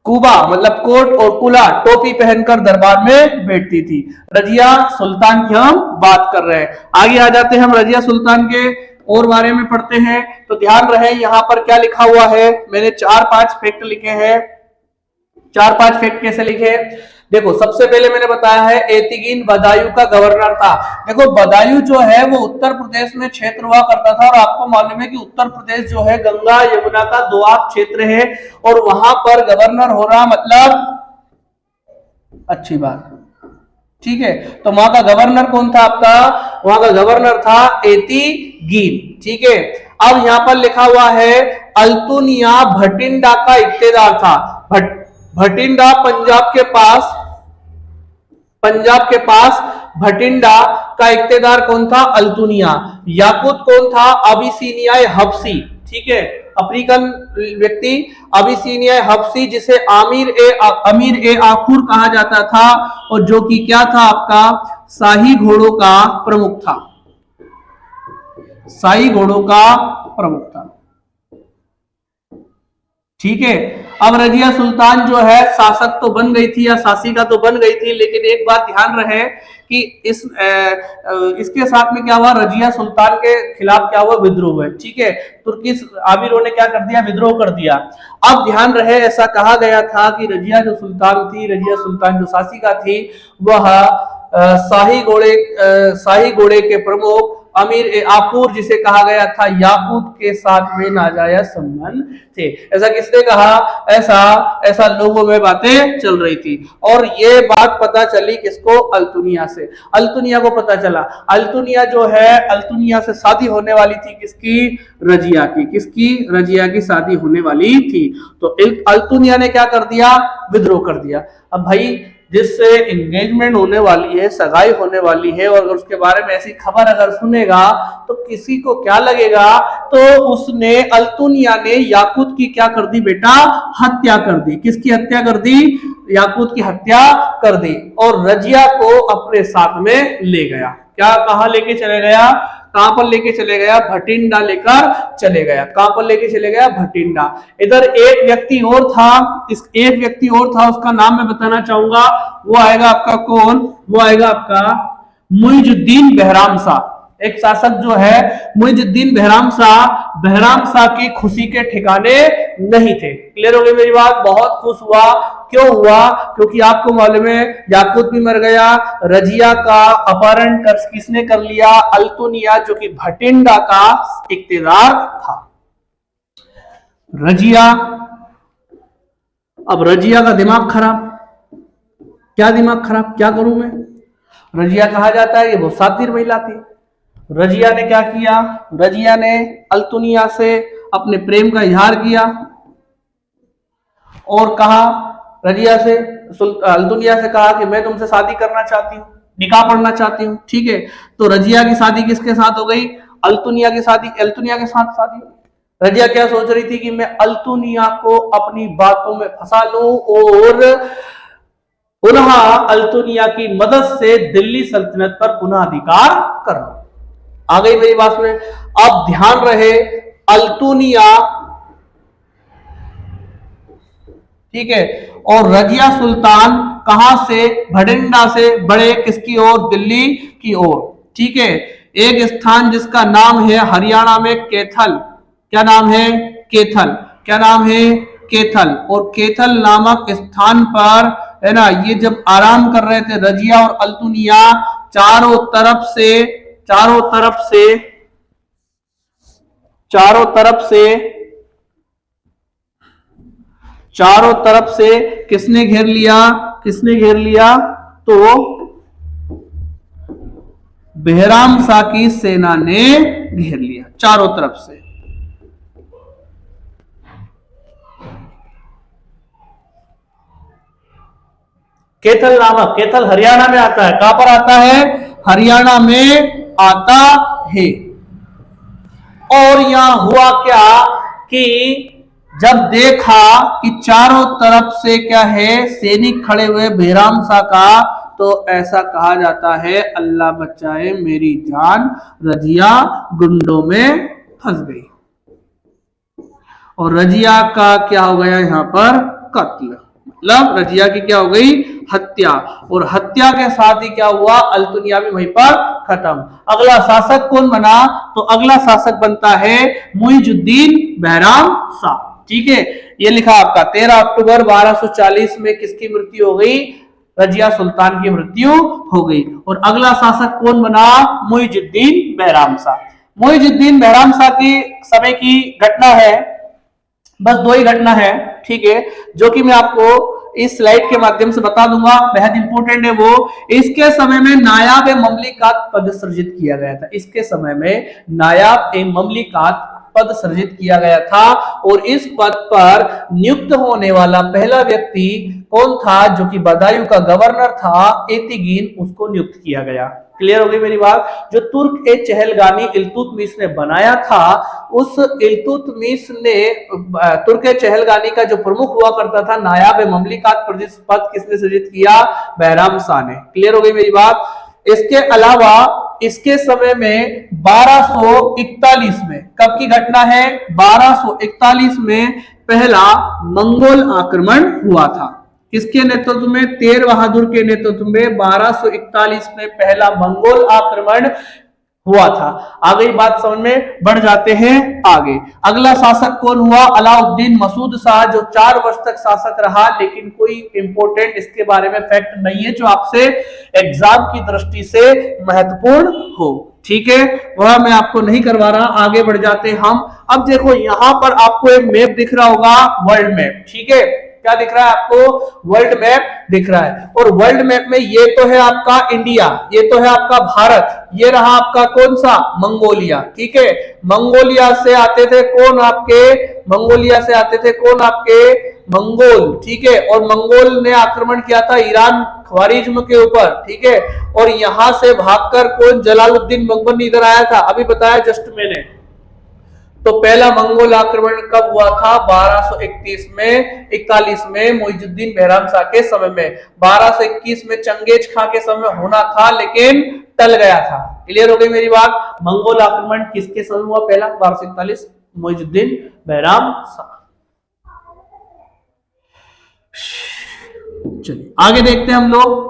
कुबा मतलब कोट और कुला टोपी पहनकर दरबार में बैठती थी। रजिया सुल्तान की हम बात कर रहे हैं। आगे आ जाते हैं हम रजिया सुल्तान के और बारे में पढ़ते हैं। तो ध्यान रहे यहाँ पर क्या लिखा हुआ है, मैंने 4-5 फैक्ट लिखे हैं। 4-5 फैक्ट कैसे लिखे, देखो सबसे पहले मैंने बताया है एतिगीन बदायूं का गवर्नर था। देखो बदायूं जो है वो उत्तर प्रदेश में क्षेत्र हुआ करता था, और आपको मालूम है कि उत्तर प्रदेश जो है गंगा यमुना का दोआब क्षेत्र है, और वहां पर गवर्नर हो रहा मतलब अच्छी बात। ठीक है, तो वहां का गवर्नर कौन था आपका, वहां का गवर्नर था एतिगीन। ठीक है, अब यहां पर लिखा हुआ है अल्तुनिया भटिंडा का इख्तियार था। भटिंडा पंजाब के पास भटिंडा का इख्तियार कौन था, अल्तुनिया। याकूत कौन था, अबिसिनिया हबसी। ठीक है, अफ्रीकन व्यक्ति अबिसिनिया हबसी, जिसे अमीर ए आखुर कहा जाता था, और जो कि क्या था आपका, शाही घोड़ों का प्रमुख था। शाही घोड़ों का प्रमुख था। ठीक है, अब रजिया सुल्तान जो है शासक तो बन गई थी या शासिका तो बन गई थी, लेकिन एक बात ध्यान रहे कि इसके साथ में क्या हुआ, रजिया सुल्तान के खिलाफ क्या हुआ, विद्रोह हुआ। ठीक है, तुर्की आमिरों ने क्या कर दिया, विद्रोह कर दिया। अब ध्यान रहे, ऐसा कहा गया था कि रजिया जो सुल्तान थी, रजिया सुल्तान जो शासिका थी, वह शाही घोड़े के प्रमुख अमीर ए आफूर, जिसे कहा गया था, याकूत के साथ में नाजायज संबंध थे। ऐसा किसने कहा, ऐसा लोगों में बातें चल रही थी, और ये बात पता चली किसको, अल्तुनिया से। अल्तुनिया को पता चला, अल्तुनिया जो है, अल्तुनिया से शादी होने वाली थी किसकी, रजिया की। किसकी, रजिया की शादी होने वाली थी। तो अल्तुनिया ने क्या कर दिया, विद्रोह कर दिया। अब भाई जिससे एंगेजमेंट होने वाली है, सगाई होने वाली है, और उसके बारे में ऐसी खबर अगर सुनेगा तो किसी को क्या लगेगा, तो उसने अल्तुनिया ने याकूत की क्या कर दी बेटा, हत्या कर दी। किसकी हत्या कर दी, याकूत की हत्या कर दी, और रजिया को अपने साथ में ले गया। क्या, कहां लेके चले गया, कहां पर लेके चले गया, भटिंडा लेकर चले गया। कहां पर लेके चले गया, भटिंडा। इधर एक व्यक्ति और था, उसका नाम मैं बताना चाहूंगा, वो आएगा आपका कौन, वो आएगा आपका मुइजुद्दीन बहराम शाह। एक शासक जो है मुइजुद्दीन बहराम शाह की खुशी के ठिकाने नहीं थे। क्लियर हो गई मेरी बात, बहुत खुश हुआ। क्यों हुआ, क्योंकि आपको मालूम है याकूत भी मर गया, रजिया का अपहरण किसने कर लिया, अल्तुनिया, जो कि भटिंडा का इख्तियार था। रजिया, अब रजिया का दिमाग खराब, क्या दिमाग खराब, क्या करूं मैं। रजिया कहा जाता है ये बहुत सातिर महिला थी। रजिया ने क्या किया, रजिया ने अल्तुनिया से अपने प्रेम का इजहार किया और कहा, रजिया से अल्तुनिया से कहा कि मैं तुमसे शादी करना चाहती हूँ, निकाह पढ़ना चाहती हूँ। ठीक है, तो रजिया की शादी किसके साथ हो गई, अल्तुनिया की शादी, अल्तुनिया के साथ शादी। रजिया क्या सोच रही थी कि मैं अल्तुनिया को अपनी बातों में फंसा लूं और पुनः अल्तुनिया की मदद से दिल्ली सल्तनत पर पुनः अधिकार कर लूं। आ गई मेरी बात में। अब ध्यान रहे, अल्तुनिया, ठीक है, और रजिया सुल्तान कहां से, भटिंडा से बढ़े किसकी ओर, दिल्ली की ओर। ठीक है, एक स्थान जिसका नाम है हरियाणा में कैथल, क्या नाम है, कैथल, क्या नाम है, कैथल। और कैथल नामक स्थान पर है ना, ये जब आराम कर रहे थे रजिया और अल्तुनिया, चारों तरफ से किसने घेर लिया, तो बेहराम शाह की सेना ने घेर लिया चारों तरफ से। कैथल हरियाणा में आता है, कहां पर आता है, हरियाणा में आता है। और यहां हुआ क्या कि जब देखा कि चारों तरफ से क्या है, सैनिक खड़े हुए बेहराम शाह का, तो ऐसा कहा जाता है अल्लाह बचाए मेरी जान, रजिया गुंडों में फंस गई और रजिया का क्या हो गया यहां पर, कत्ल। मतलब रजिया की क्या हो गई, हत्या। और हत्या के साथ ही क्या हुआ, अल्तुनिया भी वहीं पर खत्म। अगला शासक कौन बना, तो अगला शासक बनता है मुइजुद्दीन बेहराम शाह। ठीक है, ये लिखा आपका 13 अक्टूबर 1240 में किसकी मृत्यु हो गई, रजिया सुल्तान की मृत्यु हो गई। और अगला शासक कौन बना, मुइजुद्दीन बेहराम शाह। मुइजुद्दीन बेहराम शाह की समय की घटना है, बस 2 ही घटना है। ठीक है, जो कि मैं आपको इस स्लाइड के माध्यम से बता दूंगा, बेहद इंपॉर्टेंट है वो। इसके समय में नायाब ए ममलिकात पद सृजित किया गया था, इसके समय में नायाब ए ममलिकात पद सृजित किया गया था। और इस पद पर नियुक्त होने वाला पहला व्यक्ति कौन था, जो कि बदायूं का गवर्नर था, एतिगीन, उसको नियुक्त किया गया। क्लियर हो गई मेरी बात। जो तुर्क ए चहलगानी इल्तुतमिश ने बनाया था, उस इल्तुतमिश ने तुर्क ए चहलगानी का जो प्रमुख हुआ करता था, नायाब ममलिकात पद किसने सृजित किया, बेहराम शाह ने। क्लियर हो गई मेरी बात। इसके अलावा इसके समय में 1241 में, कब की घटना है, 1241 में पहला मंगोल आक्रमण हुआ था। किसके नेतृत्व में, तेर बहादुर के नेतृत्व में 1241 में पहला मंगोल आक्रमण हुआ था। आगे बात समझ में बढ़ जाते हैं आगे। अगला शासक कौन हुआ, अलाउद्दीन मसूद शाह, जो 4 वर्ष तक शासक रहा, लेकिन कोई इंपॉर्टेंट इसके बारे में फैक्ट नहीं है जो आपसे एग्जाम की दृष्टि से महत्वपूर्ण हो। ठीक है, वह मैं आपको नहीं करवा रहा, आगे बढ़ जाते हम। अब देखो यहां पर आपको एक मैप दिख रहा होगा, वर्ल्ड मैप। ठीक है, क्या दिख रहा है आपको, वर्ल्ड मैप दिख रहा है। और वर्ल्ड मैप में ये तो है आपका इंडिया, ये तो है आपका भारत, ये रहा आपका कौन सा, मंगोलिया। ठीक है, मंगोलिया से आते थे कौन आपके, मंगोलिया से आते थे कौन आपके, मंगोल। ठीक है, और मंगोल ने आक्रमण किया था ईरान ख्वारिज्म के ऊपर। ठीक है, और यहां से भागकर कौन, जलालुद्दीन मकबरी इधर आया था, अभी बताया जस्ट मैंने। तो पहला मंगोल आक्रमण कब हुआ था, 1241 में मुइजुद्दीन बेहराम शाह के समय में। 1221 में चंगेज खां के समय में होना था, लेकिन टल गया था। क्लियर हो गई मेरी बात। मंगोल आक्रमण किसके समय हुआ, पहला 1241, मुइजुद्दीन बेहराम शाह। चलिए आगे देखते हैं हम लोग।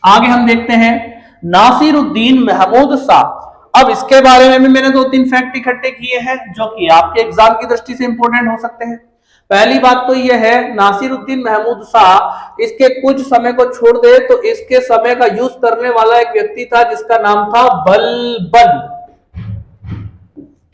आगे हम देखते हैं नासिरुद्दीन महमूद शाह। अब इसके बारे में भी मैंने 2-3 फैक्ट इकट्ठे किए हैं जो कि आपके एग्जाम की दृष्टि से इंपॉर्टेंट हो सकते हैं। पहली बात तो यह है, नासिरुद्दीन महमूद शाह, इसके कुछ समय को छोड़ दे तो इसके समय का यूज करने वाला एक व्यक्ति था जिसका नाम था बलबन।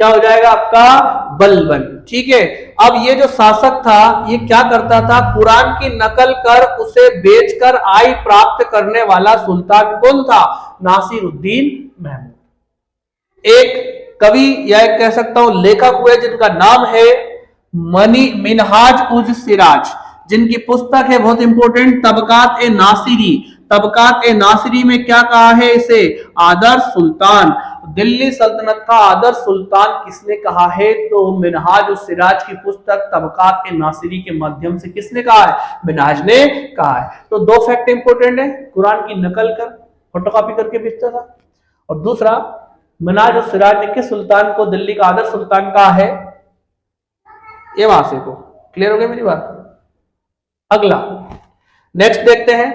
क्या हो जाएगा आपका बलबन। ठीक है, अब ये जो शासक था ये क्या करता था, कुरान की नकल कर उसे बेचकर आय प्राप्त करने वाला सुल्तान कौन था, नासिरुद्दीन महमूद। एक कवि या एक कह सकता हूं लेखक हुए जिनका नाम है मिनहाज उज सिराज, जिनकी पुस्तक है बहुत इंपॉर्टेंट तबकात ए नासिरी। तबकात ए नासिरी में क्या कहा है इसे, आदर्श सुल्तान, दिल्ली सल्तनत का आदर्श सुल्तान किसने कहा है, तो मिनहाज उस सिराज की पुस्तक तबकात ए नासिरी के माध्यम से किसने कहा है, मिनहाज ने कहा है। तो दो फैक्ट इंपॉर्टेंट है, कुरान की नकल कर फोटोकॉपी करके बेचता था, और दूसरा मिनहाज उस सिराज ने किस सुल्तान को दिल्ली का आदर्श सुल्तान कहा है, ये वहां से को क्लियर हो गई मेरी बात। अगला नेक्स्ट देखते हैं,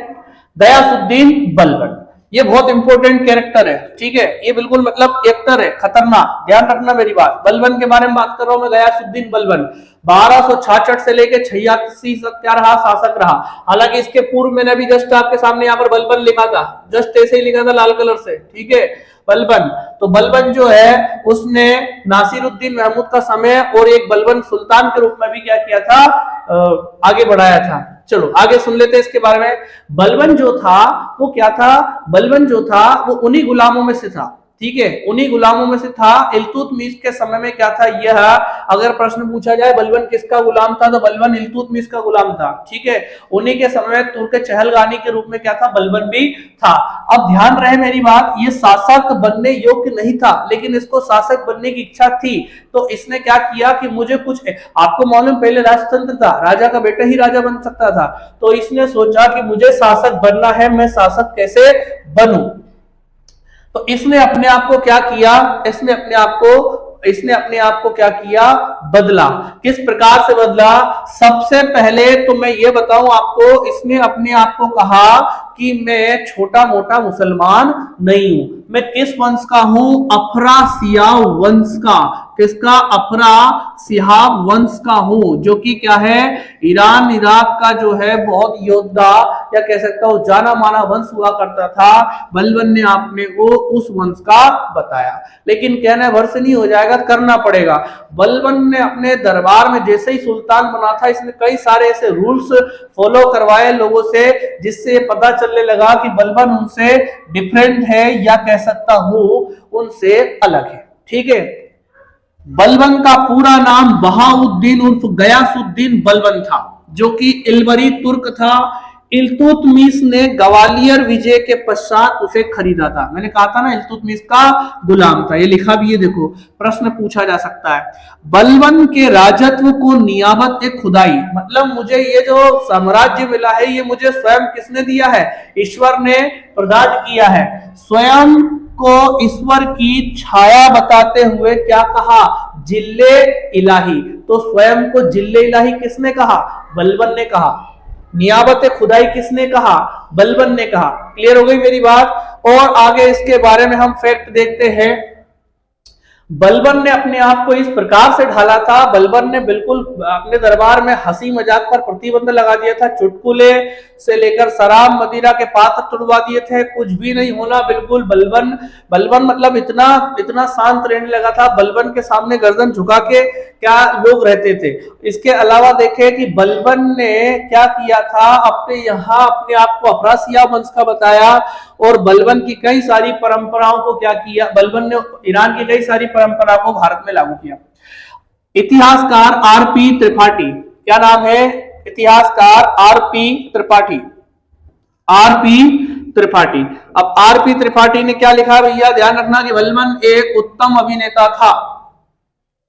गयासुद्दीन बलबन। ये बहुत इंपॉर्टेंट कैरेक्टर है, ठीक है, ये बिल्कुल मतलब एक्टर है, खतरनाक, ध्यान रखना मेरी बात। बलबन के बारे में बात कर रहा हूं मैं, गयासुद्दीन बलबन 1266 से लेकर 86 तक क्या रहा, शासक रहा। हालांकि इसके पूर्व मैंने अभी जस्ट आपके सामने यहाँ पर बलबन लिखा था, जस्ट ऐसे ही लिखा था लाल कलर से, ठीक है, बलबन। तो बलबन जो है उसने नासिरुद्दीन महमूद का समय और एक बलबन सुल्तान के रूप में भी क्या किया था, आगे बढ़ाया था। चलो आगे सुन लेते हैं इसके बारे में। बलबन जो था वो क्या था, बलबन जो था वो उन्हीं गुलामों में से था, ठीक है, उन्हीं गुलामों में से था। इल्तुतमिश के समय में क्या था, यह अगर प्रश्न पूछा जाए बलबन किसका गुलाम था, तो बलबन इल्तुतमिश का गुलाम था, ठीक है। उन्हीं के समय में तुर्क चहलगानी के रूप में क्या था, बलबन भी था। अब ध्यान रहे मेरी बात, ये शासक बनने योग्य नहीं था, लेकिन इसको शासक बनने की इच्छा थी, तो इसने क्या किया कि मुझे कुछ, आपको मालूम पहले राजतंत्र था, राजा का बेटा ही राजा बन सकता था, तो इसने सोचा कि मुझे शासक बनना है, मैं शासक कैसे बनूं। तो इसने अपने आप को क्या किया, इसने अपने आप को क्या किया, बदला। किस प्रकार से बदला, सबसे पहले तो मैं ये बताऊं आपको, इसने अपने आप को कहा कि मैं छोटा मोटा मुसलमान नहीं हूं, मैं किस वंश का हूं, अफरासियाब वंश का। किसका, अफरासियाब वंश का हूं, जो कि क्या है, ईरान इराक का जो है बहुत योद्धा या कह सकता हूं जाना माना वंश हुआ करता था। बलबन ने आपने को उस वंश का बताया, लेकिन कहने भर से नहीं हो जाएगा, करना पड़ेगा। बलबन ने अपने दरबार में जैसे ही सुल्तान बना था, इसने कई सारे ऐसे रूल्स फॉलो करवाए लोगों से, जिससे पता चलने लगा कि बलबन उनसे डिफरेंट है या कह सकता हूं उनसे अलग है, ठीक है। बलबन का पूरा नाम बहाउद्दीन उर्फ गयासुद्दीन बलबन था, जो कि इल्बरी तुर्क था। इल्तुतमिश ने ग्वालियर विजय के पश्चात उसे खरीदा था। मैंने कहा था ना इल्तुतमिश का गुलाम था, ये लिखा भी है, देखो प्रश्न पूछा जा सकता है। बलबन के राजत्व को नियाबत ए खुदाई, मतलब मुझे ये जो साम्राज्य मिला है ये मुझे स्वयं किसने दिया है, ईश्वर ने प्रदान किया है। स्वयं को ईश्वर की छाया बताते हुए क्या कहा, जिल्ले इलाही। तो स्वयं को जिल्ले इलाही किसने कहा, बलबन ने कहा। नियाबत खुदाई किसने कहा, बलबन ने कहा। क्लियर हो गई मेरी बात। और आगे इसके बारे में हम फैक्ट देखते हैं। बलबन ने अपने आप को इस प्रकार से ढाला था, बलबन ने बिल्कुल अपने दरबार में हंसी मजाक पर प्रतिबंध लगा दिया था, चुटकुले से लेकर शराब मदिरा के पात्र तुड़वा दिए थे, कुछ भी नहीं होना बिल्कुल। बलबन मतलब इतना शांत रहने लगा था, बलबन के सामने गर्दन झुका के क्या लोग रहते थे। इसके अलावा देखें कि बलबन ने क्या किया था, अपने आप को अफरासियाब वंश का बताया, और बलबन की कई सारी परंपराओं को क्या किया, बलबन ने ईरान की कई सारी परंपरा को भारत में लागू किया। इतिहासकार आरपी त्रिपाठी, क्या नाम है, इतिहासकार आरपी त्रिपाठी। अब आरपी त्रिपाठी ने क्या लिखा भैया, ध्यान रखना कि बलबन एक उत्तम अभिनेता था,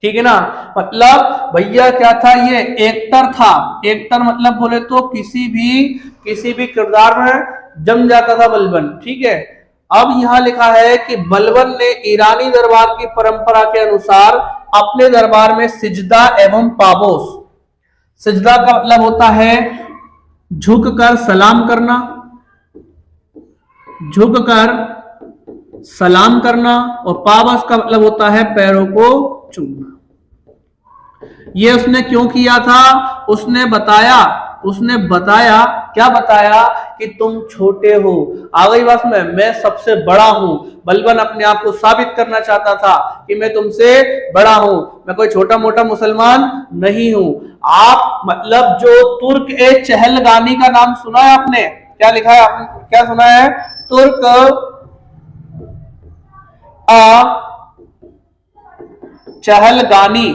ठीक है ना। मतलब भैया क्या था, ये एक्टर था। एक्टर मतलब बोले तो किसी भी किरदार में जम जाता था बलबन, ठीक है। अब यहां लिखा है कि बलबन ने ईरानी दरबार की परंपरा के अनुसार अपने दरबार में सिजदा एवं पाबोस, सिजदा का मतलब होता है झुककर सलाम करना, और पाबस का मतलब होता है पैरों को चूमना। ये उसने क्यों किया था, उसने बताया क्या बताया कि तुम छोटे हो। आ गई बात में, मैं सबसे बड़ा हूं। बलबन अपने आप को साबित करना चाहता था कि मैं तुमसे बड़ा हूं, मैं कोई छोटा मोटा मुसलमान नहीं हूं। आप मतलब जो तुर्क ए चहलगानी का नाम सुना है आपने? क्या लिखा है आपने, क्या सुना है? तुर्क चहलगानी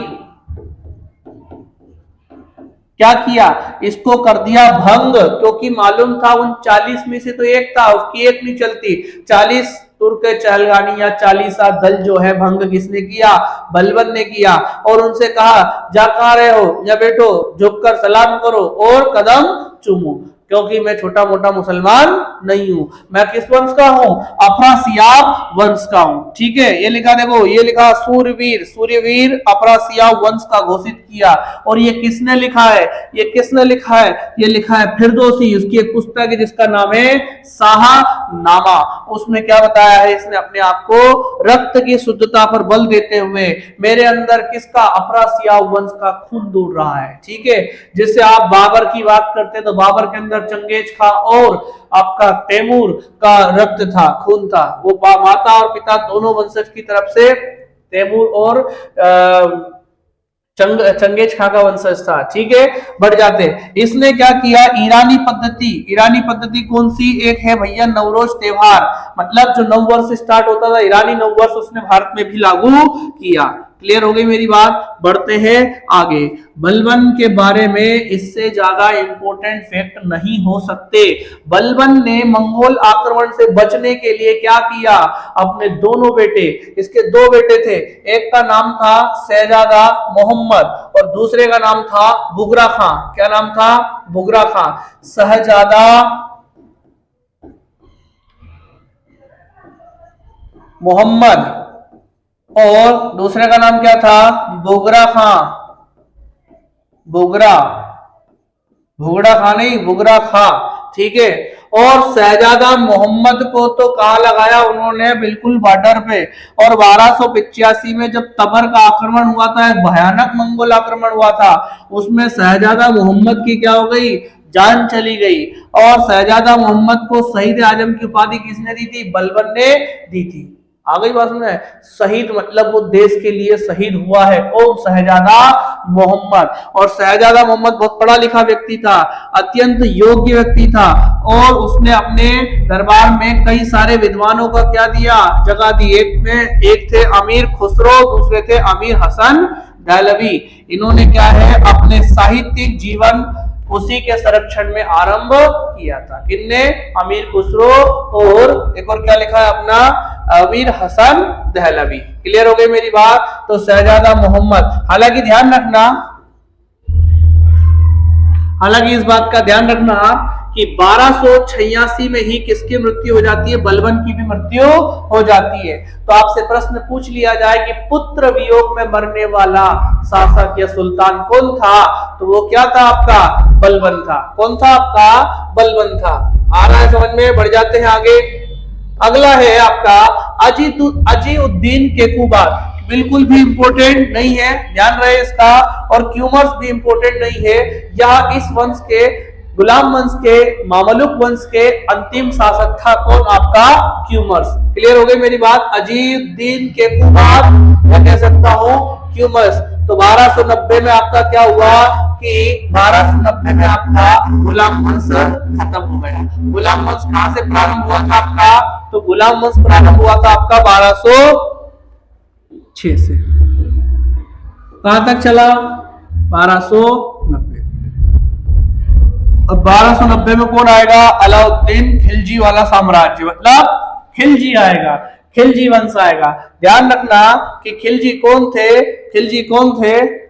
क्या किया, इसको कर दिया भंग, क्योंकि मालूम था उन 40 में से तो एक था, उसकी एक नहीं चलती। 40 तुर्क चहलगानी या 40 दल जो है भंग किसने किया? बलबन ने किया। और उनसे कहा जा कहां रहे हो, या बैठो, झुककर सलाम करो और कदम चूमो, क्योंकि मैं छोटा मोटा मुसलमान नहीं हूं। मैं किस वंश का हूं? अफरासियाब वंश का हूं। ठीक है, ये लिखा, देखो ये लिखा सूरवीर, सूर्यवीर अफरासियाब वंश का घोषित किया। और ये किसने लिखा है? ये किसने लिखा है? ये लिखा है फिरदौसी। उसकी एक पुस्तक है जिसका नाम है शाहनामा। उसमें क्या बताया है इसने? अपने आप को रक्त की शुद्धता पर बल देते हुए मेरे अंदर किसका? अफरासियाब वंश का खून दौड़ रहा है। ठीक है, जिससे आप बाबर की बात करते तो बाबर के अंदर चंगेज खां और आपका तैमूर का रक्त था, खून था। वो माता और पिता दोनों वंशज की तरफ से तैमूर और चंगेज खां का वंशज था। ठीक है, बढ़ जाते। इसने क्या किया? ईरानी पद्धति। ईरानी पद्धति कौन सी? एक है भैया नवरोज त्योहार, मतलब जो नव वर्ष स्टार्ट होता था, ईरानी नव वर्ष, उसने भारत में भी लागू किया। क्लियर हो गई मेरी बात? बढ़ते हैं आगे। बलबन के बारे में इससे ज्यादा इंपॉर्टेंट फैक्ट नहीं हो सकते। बलबन ने मंगोल आक्रमण से बचने के लिए क्या किया? अपने दोनों बेटे, इसके दो बेटे थे, एक का नाम था शहजादा मोहम्मद और दूसरे का नाम था बुगरा खां। क्या नाम था? बुगरा खां। शहजादा मोहम्मद और दूसरे का नाम क्या था? बुगरा खां। बुगरा खां नहीं, बुगरा खां। ठीक है, और शहजादा मोहम्मद को तो कहां लगाया उन्होंने? बिल्कुल बॉर्डर पे। और 1285 में जब तबर का आक्रमण हुआ था, एक भयानक मंगोल आक्रमण हुआ था, उसमें शहजादा मोहम्मद की क्या हो गई? जान चली गई। और शहजादा मोहम्मद को शहीद आजम की उपाधि किसने दी थी? बलबन ने दी थी। आ गई बात में? शहीद मतलब वो देश के लिए शहीद हुआ है। कौन? शहजादा मोहम्मद। और शहजादा मोहम्मद बहुत पढ़ा लिखा व्यक्ति था, अत्यंत योग्य व्यक्ति था, और उसने अपने दरबार में कई सारे विद्वानों का क्या दिया? जगह दी। एक थे अमीर खुसरो, दूसरे थे अमीर हसन दहलवी। इन्होंने क्या है? अपने साहित्यिक जीवन उसी के संरक्षण में आरंभ किया था। किन्ने? अमीर खुसरो और एक और क्या लिखा है अपना? अमीर हसन दहलवी। क्लियर हो गई मेरी बात? तो शहजादा मोहम्मद, हालांकि ध्यान रखना, हालांकि इस बात का ध्यान रखना कि 1286 में ही किसकी मृत्यु हो जाती है? बलबन की भी मृत्यु हो जाती है। तो आपसे प्रश्न पूछ लिया जाए कि पुत्र वियोग में मरने वाला शासक या सुल्तान कौन था? तो वो क्या था आपका? बलबन था। कौन था आपका? बलबन था। आ रहा है समझ में? बढ़ जाते हैं आगे। अगला है आपका अजीउद्दीन केकुबाद। बिल्कुल भी इंपोर्टेंट नहीं है, ध्यान रहे इसका। और क्यूमर्स भी इंपोर्टेंट नहीं है। यह इस वंश के, गुलाम वंश के, मामलुक वंश के अंतिम शासक था। कौन? आपका क्यूमर्स। क्लियर हो गई मेरी बात? अजीउद्दीन केकुबाद, मैं कह सकता हूं क्यूमर्स। तो 1290 में आपका क्या हुआ कि 1290 में आपका गुलाम वंश खत्म हो गया। गुलाम वंश कहां से प्रारंभ हुआ था आपका? तो गुलाम वंश प्रारंभ हुआ था आपका 1206 से। कहां तक चला? 1290। अब 1290 में कौन आएगा? अलाउद्दीन खिलजी वाला साम्राज्य, मतलब खिलजी आएगा, खिलजी वंश आएगा। ध्यान रखना कि खिलजी कौन थे? खिलजी कौन थे?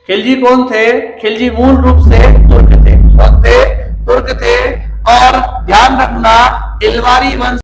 खिलजी कौन थे? खिलजी मूल रूप से तुर्क थे। कौन थे? तुर्क थे। और ध्यान रखना इलवारी वंश